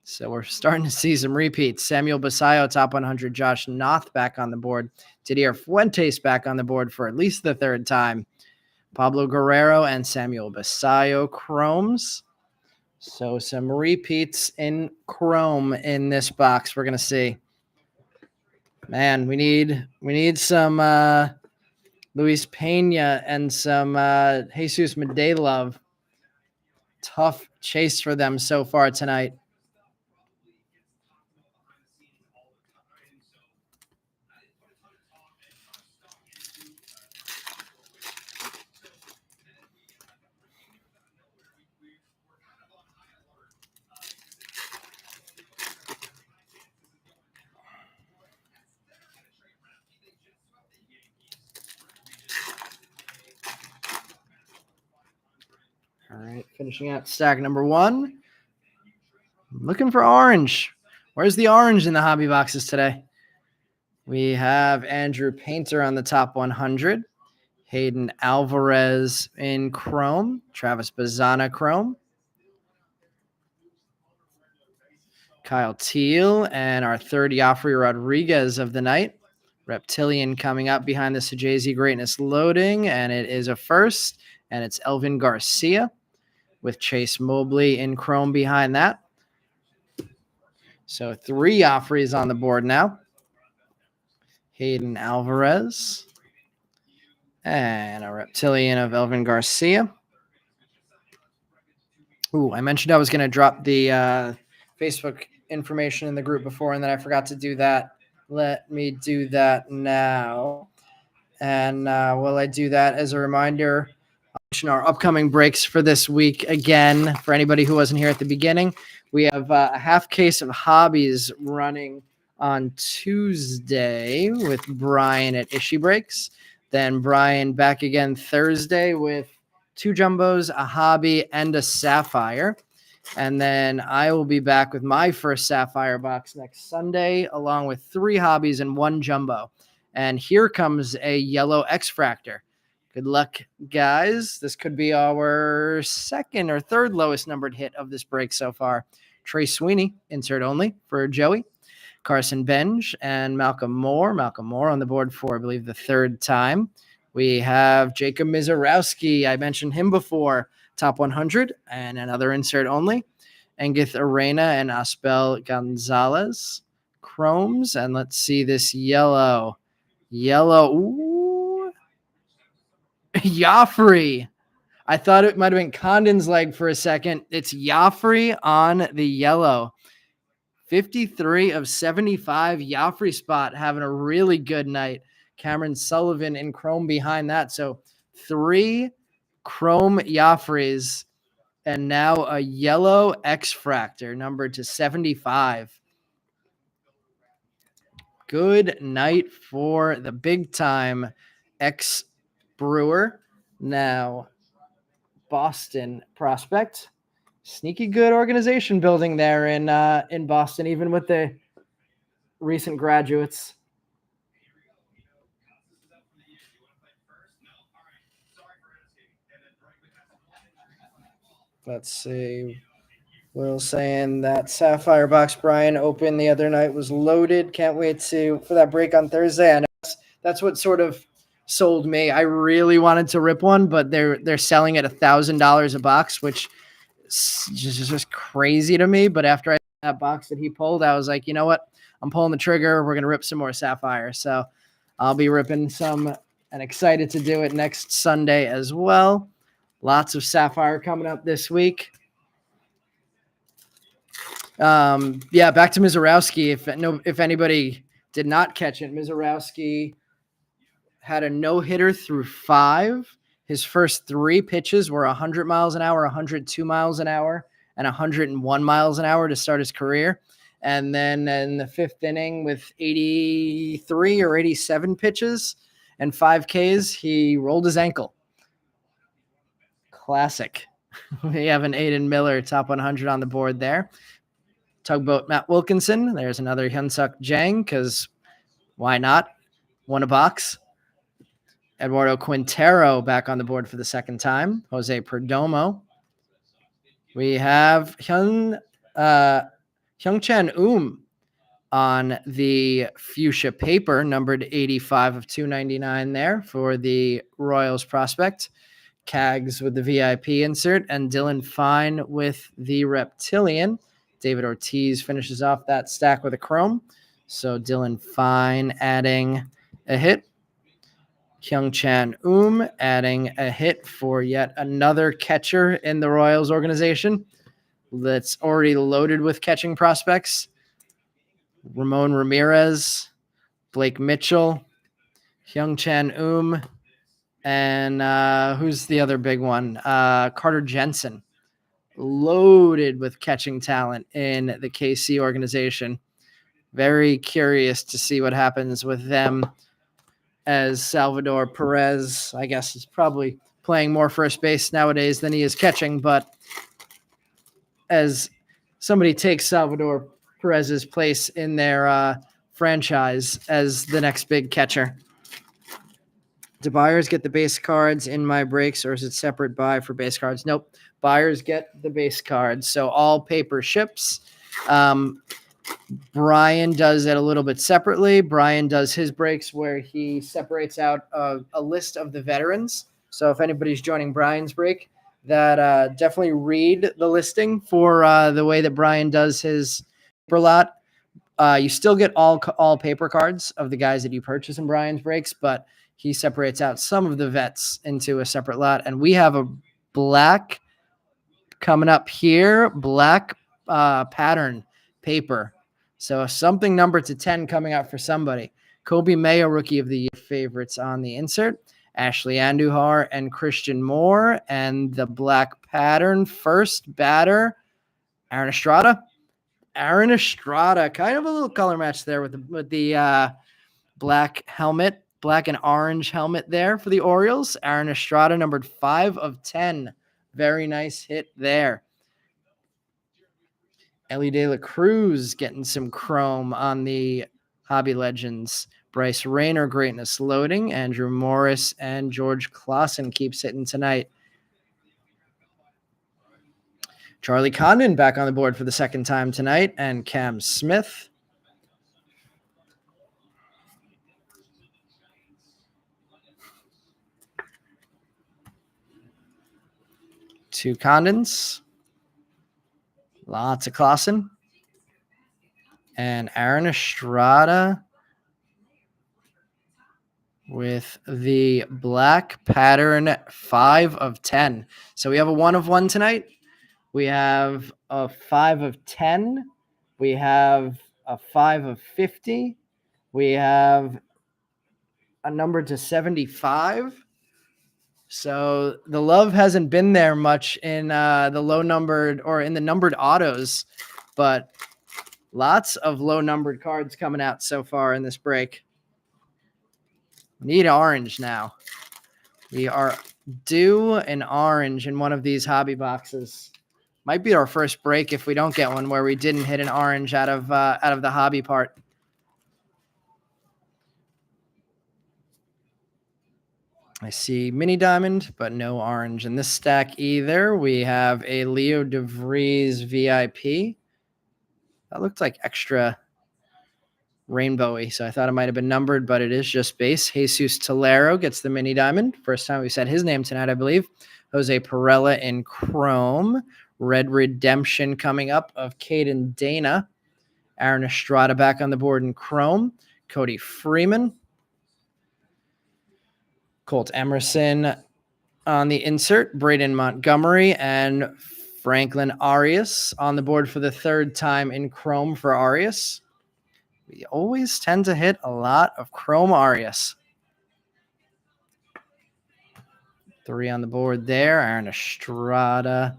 So we're starting to see some repeats. Samuel Basayo, top 100. Josh Noth back on the board. Didier Fuentes back on the board for at least the third time. Pablo Guerrero and Samuel Basayo Chromes. So some repeats in Chrome in this box we're going to see. Man, we need some Luis Pena and some Jesus Medellov. Tough chase for them so far tonight. All right, finishing out stack number one. Looking for orange. Where's the orange in the hobby boxes today? We have Andrew Painter on the top 100. Hayden Alvarez in Chrome. Travis Bazzana Chrome. Kyle Teal and our third Yafri Rodriguez of the night. Reptilian coming up behind the Sajazi Greatness loading, and it is a first, and it's Elvin Garcia with Chase Mobley in Chrome behind that. So 3 Yafris on the board now. Hayden Alvarez and a Reptilian of Elvin Garcia. Ooh, I mentioned I was going to drop the Facebook information in the group before, and then I forgot to do that. Let me do that now. And while I do that, as a reminder, our upcoming breaks for this week. Again, for anybody who wasn't here at the beginning, we have a half case of hobbies running on Tuesday with Brian at Issue Breaks. Then Brian back again Thursday with 2 jumbos, a hobby, and a sapphire. And then I will be back with my first sapphire box next Sunday, along with 3 hobbies and 1 jumbo. And here comes a yellow X-Fractor. Good luck, guys. This could be our second or third lowest numbered hit of this break so far. Trey Sweeney, insert only for Joey. Carson Bench and Malcolm Moore. Malcolm Moore on the board for, I believe, the third time. We have Jacob Mizorowski. I mentioned him before. Top 100 and another insert only. Engith Arena and Aspel Gonzalez. Chromes. And let's see this yellow. Ooh. Joffrey. I thought it might have been Condon's leg for a second. It's Joffrey on the yellow. 53 of 75. Joffrey spot having a really good night. Cameron Sullivan in chrome behind that. So 3 chrome Joffreys and now a yellow X-Fractor numbered to 75. Good night for the big time ex-Brewer, now Boston prospect. Sneaky good organization building there in Boston, even with the recent graduates. Let's see. Will saying that Sapphire Box Brian opened the other night was loaded. Can't wait for that break on Thursday. I know that's what sort of sold me. I really wanted to rip one, but they're selling at $1,000 a box, which is just crazy to me. But after that box that he pulled, I was like, you know what? I'm pulling the trigger. We're gonna rip some more Sapphire. So I'll be ripping some and excited to do it next Sunday as well. Lots of Sapphire coming up this week. Back to Mizorowski. If anybody did not catch it, Mizorowski had a no-hitter through 5. His first 3 pitches were 100 miles an hour, 102 miles an hour, and 101 miles an hour to start his career. And then in the 5th inning with 83 or 87 pitches and 5 Ks, he rolled his ankle. Classic. We have an Aiden Miller top 100 on the board there. Tugboat Matt Wilkinson. There's another Hyunsuk Jang, because why not? Won a box. Eduardo Quintero back on the board for the second time. Jose Perdomo. We have Hyung Chan on the fuchsia paper, numbered 85 of 299 there for the Royals prospect. Cags with the VIP insert, and Dylan Fine with the Reptilian. David Ortiz finishes off that stack with a chrome. So Dylan Fine adding a hit. Hyung Chan adding a hit for yet another catcher in the Royals organization that's already loaded with catching prospects. Ramon Ramirez, Blake Mitchell, Hyung Chan and who's the other big one? Carter Jensen. Loaded with catching talent in the KC organization. Very curious to see what happens with them, as Salvador Perez, I guess, is probably playing more first base nowadays than he is catching. But as somebody takes Salvador Perez's place in their franchise as the next big catcher. Do buyers get the base cards in my breaks, or is it separate buy for base cards? Nope. Buyers get the base cards. So all paper ships. Brian does it a little bit separately. Brian does his breaks where he separates out a list of the veterans. So if anybody's joining Brian's break, that definitely read the listing for the way that Brian does his paper lot. You still get all paper cards of the guys that you purchase in Brian's breaks, but he separates out some of the vets into a separate lot. And we have a black coming up here, black pattern paper. So something numbered to 10 coming out for somebody. Kobe Mayo, Rookie of the Year favorites on the insert. Ashley Andujar and Christian Moore. And the black pattern first batter, Aaron Estrada. Aaron Estrada, kind of a little color match there with the black helmet, black and orange helmet there for the Orioles. Aaron Estrada, numbered 5 of 10. Very nice hit there. Ellie De La Cruz getting some chrome on the Hobby Legends. Bryce Rayner, greatness loading. Andrew Morris and George Clausen keeps hitting tonight. Charlie Condon back on the board for the second time tonight, and Cam Smith. Two Condons. Lots of Clausen. And Aaron Estrada with the black pattern 5 of 10. So we have a 1 of 1 tonight. We have a 5 of 10. We have a 5 of 50. We have a number to 75. So the love hasn't been there much in the low numbered or in the numbered autos, but lots of low numbered cards coming out so far in this break. Need orange now. We are due an orange in one of these hobby boxes. Might be our first break if we don't get one where we didn't hit an orange out of the hobby part. I see mini diamond, but no orange in this stack either. We have a Leo DeVries VIP. That looked like extra rainbowy, so I thought it might have been numbered, but it is just base. Jesus Tolero gets the mini diamond. First time we said his name tonight, I believe. Jose Perella in chrome. Red Redemption coming up of Caden Dana. Aaron Estrada back on the board in chrome. Cody Freeman. Colt Emerson on the insert. Braden Montgomery and Franklin Arias on the board for the third time in chrome for Arias. We always tend to hit a lot of chrome Arias. 3 on the board there. Aaron Estrada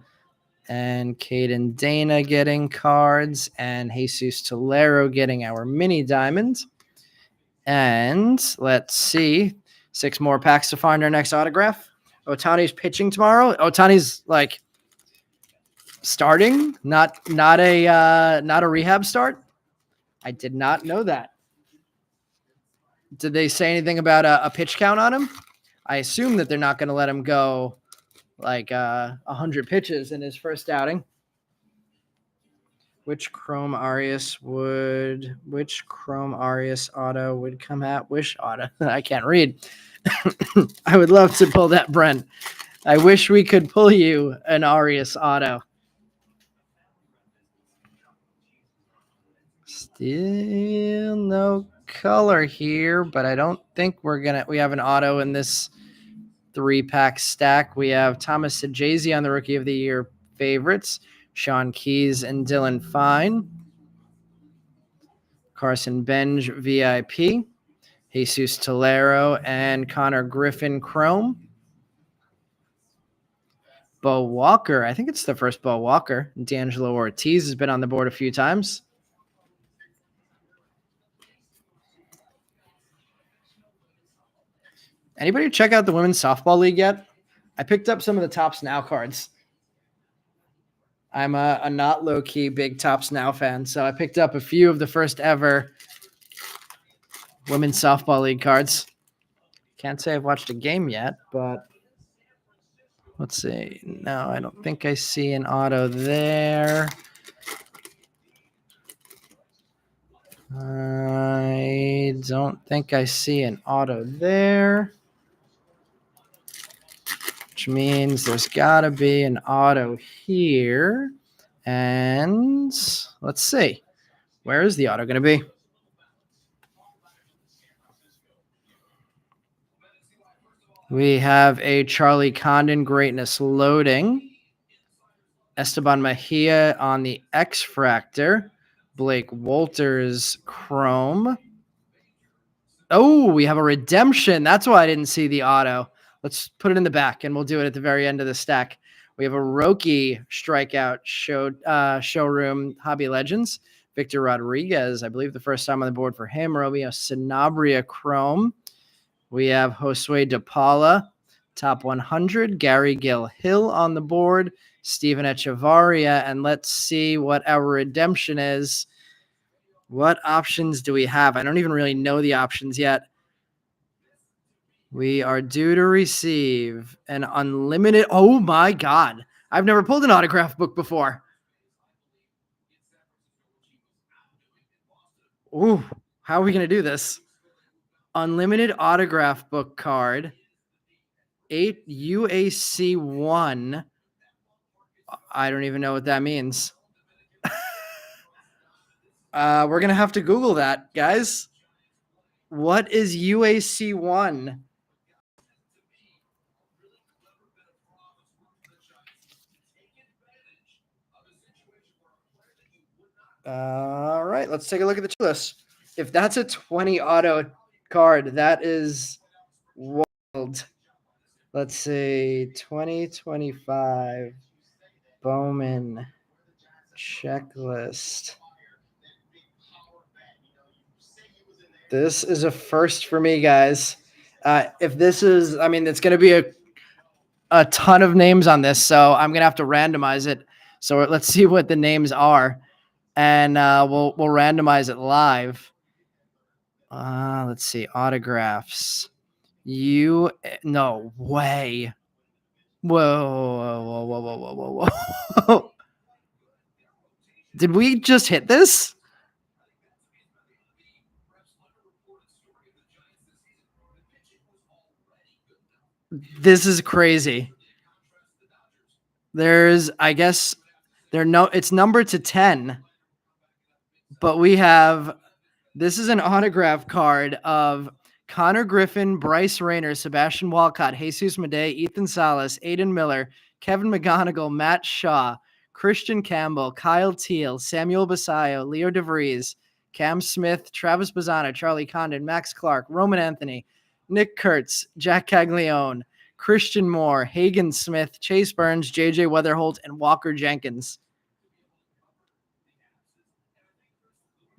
and Caden Dana getting cards, and Jesus Tolero getting our mini diamond. And let's see, 6 more packs to find our next autograph. Ohtani's pitching tomorrow. Ohtani's like starting, not a rehab start. I did not know that. Did they say anything about a pitch count on him? I assume that they're not going to let him go like 100 pitches in his first outing. Which Chrome Arias auto would come out? Which auto? I can't read. I would love to pull that, Brent. I wish we could pull you an Arias auto. Still no color here, but I don't think we have an auto in this 3-pack stack. We have Thomas Sajazi on the Rookie of the Year favorites. Sean Keys and Dylan Fine. Carson Benj VIP. Jesus Tolero and Connor Griffin chrome. Bo Walker. I think it's the first Bo Walker. D'Angelo Ortiz has been on the board a few times. Anybody check out the Women's Softball League yet? I picked up some of the Tops Now cards. I'm a not low-key big Tops Now fan, so I picked up a few of the first ever Women's Softball League cards. Can't say I've watched a game yet, but let's see. No, I don't think I see an auto there. I don't think I see an auto there, which means there's got to be an auto here. And let's see. Where is the auto going to be? We have a Charlie Condon Greatness loading. Esteban Mejia on the X-Fractor. Blake Walters chrome. Oh, we have a redemption. That's why I didn't see the auto. Let's put it in the back, and we'll do it at the very end of the stack. We have a Roki strikeout showroom Hobby Legends. Victor Rodriguez, I believe the first time on the board for him. Romeo Sanabria chrome. We have Josue De Paula, top 100. Gary Gill Hill on the board. Steven Echevarria. And let's see what our redemption is. What options do we have? I don't even really know the options yet. We are due to receive an unlimited. Oh my God. I've never pulled an autograph book before. Ooh, how are we going to do this? Unlimited autograph book card. 8 UAC 1. I don't even know what that means. We're going to have to Google that, guys. What is UAC 1? All right, let's take a look at the list. If that's a 20 auto card. That is wild. Let's see. 2025 Bowman checklist. This is a first for me, guys. If this is, I mean, it's going to be a ton of names on this, so I'm going to have to randomize it. So let's see what the names are, and we'll randomize it live. Let's see, autographs. No way. Whoa. Did we just hit this? This is crazy. I guess it's numbered to 10, but this is an autograph card of Connor Griffin, Bryce Rayner, Sebastian Walcott, Jesus Madej, Ethan Salas, Aiden Miller, Kevin McGonigal, Matt Shaw, Christian Campbell, Kyle Teal, Samuel Basayo, Leo DeVries, Cam Smith, Travis Bazzana, Charlie Condon, Max Clark, Roman Anthony, Nick Kurtz, Jack Caglione, Christian Moore, Hagen Smith, Chase Burns, JJ Weatherholt, and Walker Jenkins.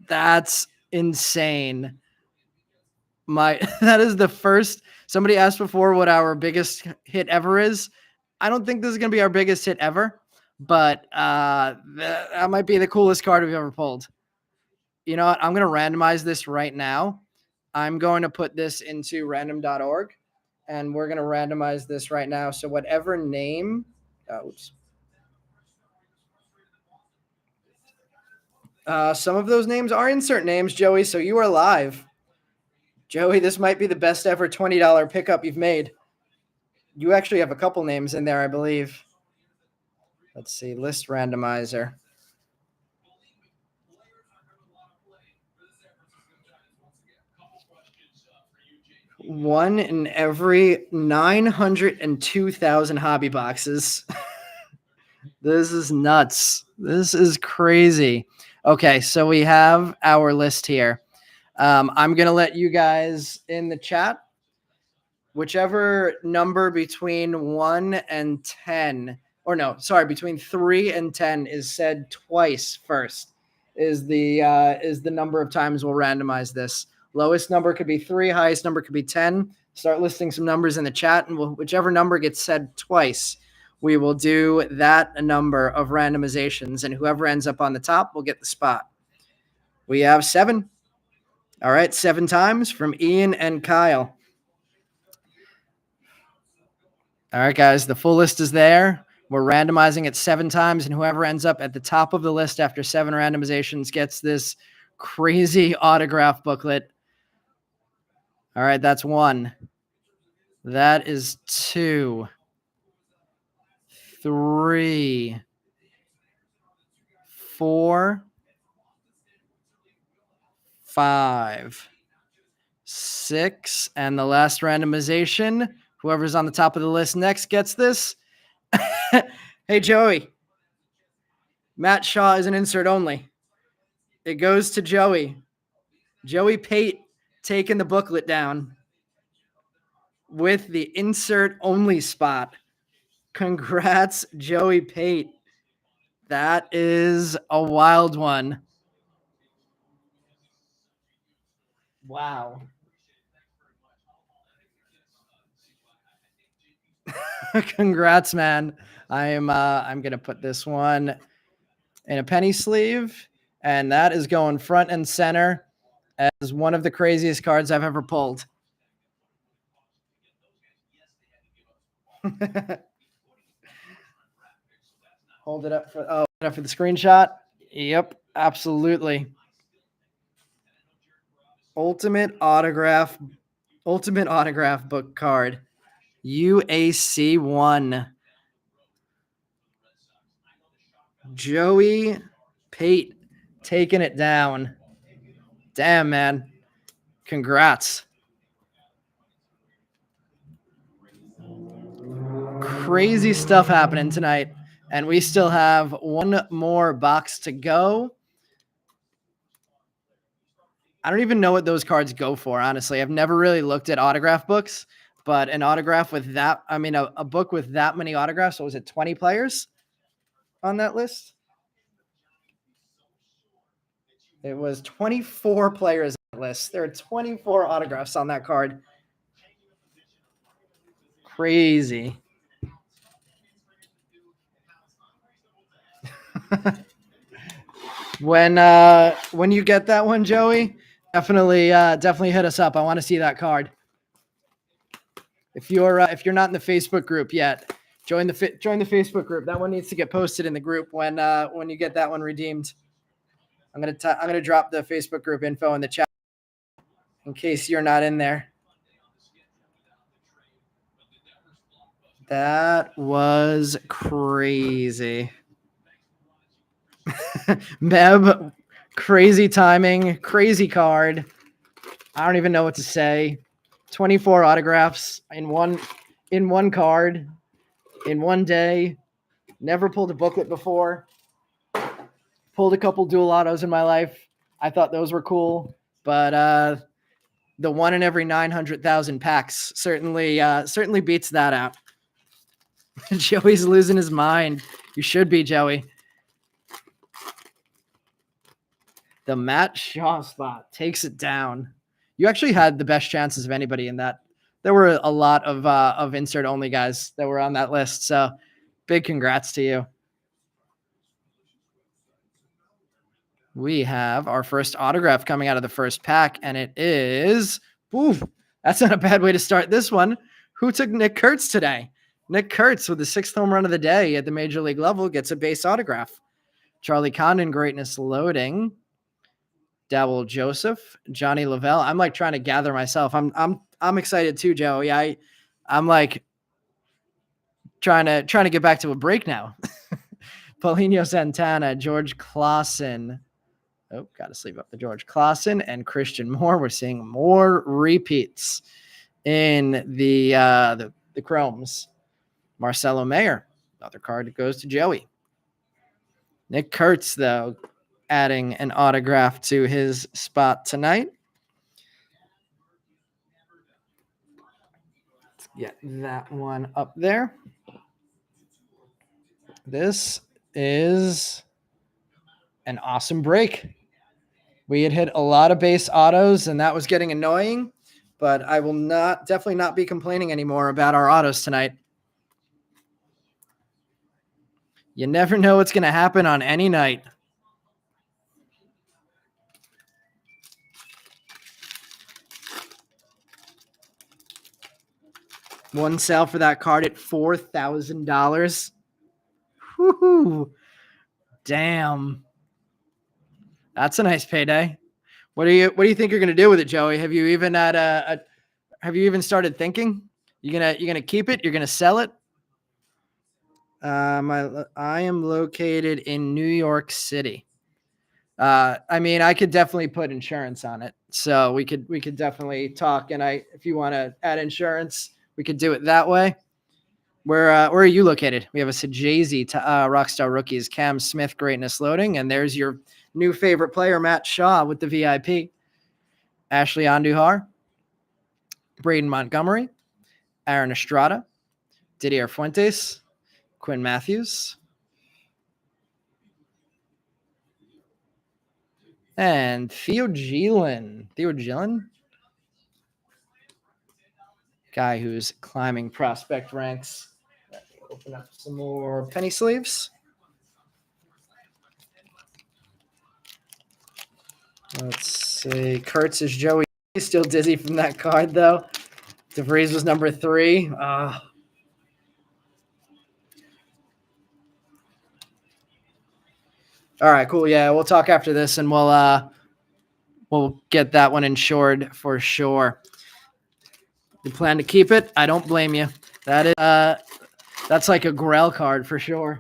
That's insane. That is the first. Somebody asked before what our biggest hit ever is. I don't think this is going to be our biggest hit ever, but that might be the coolest card we've ever pulled. You know what? I'm going to randomize this right now. I'm going to put this into random.org, and we're going to randomize this right now. So whatever name, some of those names are insert names, Joey, so you are live. Joey, this might be the best ever $20 pickup you've made. You actually have a couple names in there, I believe. Let's see, list randomizer. One in every 902,000 hobby boxes. This is nuts. This is crazy. Okay, so we have our list here. I'm going to let you guys in the chat, whichever number between 1 and 10, or no, sorry, between 3 and 10 is said twice first, is the number of times we'll randomize this. Lowest number could be 3, highest number could be 10. Start listing some numbers in the chat, and whichever number gets said twice, we will do that number of randomizations, and whoever ends up on the top will get the spot. We have 7. All right, 7 times from Ian and Kyle. All right, guys, the full list is there. We're randomizing it 7 times, and whoever ends up at the top of the list after 7 randomizations gets this crazy autograph booklet. All right, that's 1. That is 2. 3. 4. 5. 6. And the last randomization, whoever's on the top of the list next gets this. Hey, Joey. Matt Shaw is an insert only. It goes to Joey. Joey Pate taking the booklet down with the insert only spot. Congrats, Joey Pate. That is a wild one. Wow. Congrats, man. I'm gonna put this one in a penny sleeve, and that is going front and center as one of the craziest cards I've ever pulled. Hold it up for the screenshot. Yep, absolutely. Ultimate autograph book card. UAC 1. Joey Pate taking it down. Damn, man. Congrats. Crazy stuff happening tonight. And we still have one more box to go. I don't even know what those cards go for, honestly. I've never really looked at autograph books, but an autograph with that, I mean, a book with that many autographs, what was it, 20 players on that list? It was 24 players on that list. There are 24 autographs on that card. Crazy. When you get that one, Joey, definitely hit us up. I want to see that card. If you're not in the Facebook group yet, join the Facebook group. That one needs to get posted in the group when you get that one redeemed. I'm gonna drop the Facebook group info in the chat in case you're not in there. That was crazy. Meb, crazy timing, crazy card. I don't even know what to say. 24 autographs in one card in one day. Never pulled a booklet before. Pulled a couple dual autos in my life. I thought those were cool, but the one in every 900,000 packs certainly beats that out. Joey's losing his mind. You should be, Joey. The Matt Shaw spot takes it down. You actually had the best chances of anybody in that. There were a lot of insert only guys that were on that list. So big congrats to you. We have our first autograph coming out of the first pack, and it is, ooh, that's not a bad way to start this one. Who took Nick Kurtz today? Nick Kurtz with the 6th home run of the day at the major league level gets a base autograph. Charlie Condon, greatness loading. Dowell Joseph, Johnny Lavelle. I'm like trying to gather myself. I'm excited too, Joey. I'm like trying to get back to a break now. Paulinho Santana, George Clausen. Oh, got to sleep up the George Clausen and Christian Moore. We're seeing more repeats in the Chromes. Marcelo Mayer, another card that goes to Joey. Nick Kurtz, though, adding an autograph to his spot tonight. Let's get that one up there. This is an awesome break. We had hit a lot of base autos, and that was getting annoying, but I will definitely not be complaining anymore about our autos tonight. You never know what's going to happen on any night. One sale for that card at $4,000. Whoo! Damn. That's a nice payday. What do you think you're going to do with it, Joey? Have you even started thinking? You're going to keep it? You're going to sell it? I am located in New York City. I mean, I could definitely put insurance on it. So we could definitely talk, and if you want to add insurance, we could do it that way. Where are you located? We have a Sajazi Rockstar Rookies, Cam Smith, greatness loading, and there's your new favorite player, Matt Shaw, with the VIP. Ashley Andujar, Braden Montgomery, Aaron Estrada, Didier Fuentes, Quinn Matthews, and Theo Gillen. Guy who's climbing prospect ranks. Let me open up some more penny sleeves. Let's see. Kurtz is Joey. He's still dizzy from that card, though. DeVries was number 3. All right, cool. Yeah, we'll talk after this, and we'll get that one insured for sure. You plan to keep it? I don't blame you. That's like a Grail card for sure.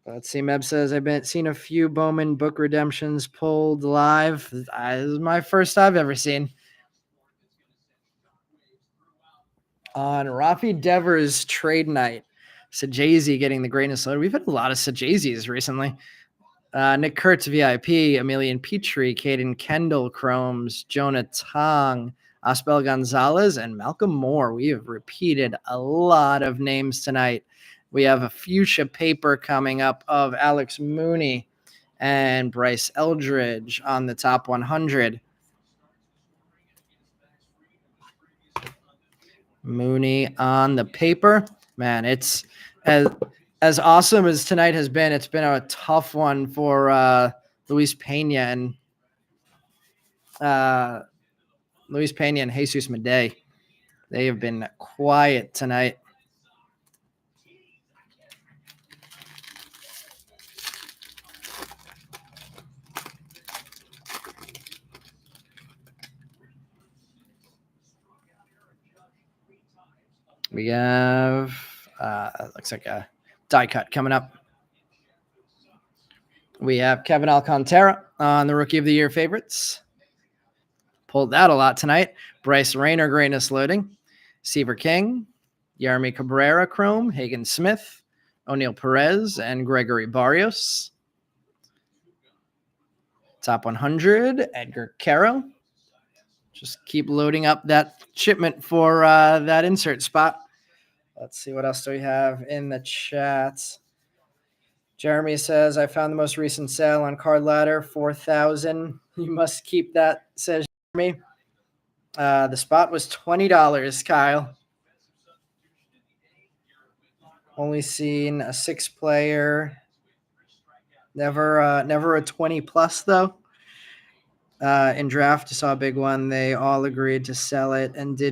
Let's see. Meb says, I've seen a few Bowman book redemptions pulled live. This is my first I've ever seen. On Rafi Devers trade night, Sajazi getting the greatness load. We've had a lot of Sajazis recently. Nick Kurtz VIP, Emilian Petrie, Caden Kendall, Chromes, Jonah Tong, Osbel Gonzalez, and Malcolm Moore. We have repeated a lot of names tonight. We have a fuchsia paper coming up of Alex Mooney and Bryce Eldridge on the top 100. Mooney on the paper. Man, it's as awesome as tonight has been. It's been a tough one for Luis Pena and Jesus Madej. They have been quiet tonight. We have looks like a die cut coming up. We have Kevin Alcantara on the Rookie of the Year favorites. Pulled that a lot tonight. Bryce Rayner, greatness loading. Seaver King, Yeremy Cabrera, Chrome, Hagen Smith, O'Neal Perez, and Gregory Barrios. Top 100, Edgar Caro. Just keep loading up that shipment for that insert spot. Let's see, what else do we have in the chat? Jeremy says, I found the most recent sale on Card Ladder, 4,000. You must keep that, says Jeremy. The spot was $20, Kyle. Only seen a 6-player. Never a 20 plus though. In draft, I saw a big one. They all agreed to sell it and didn't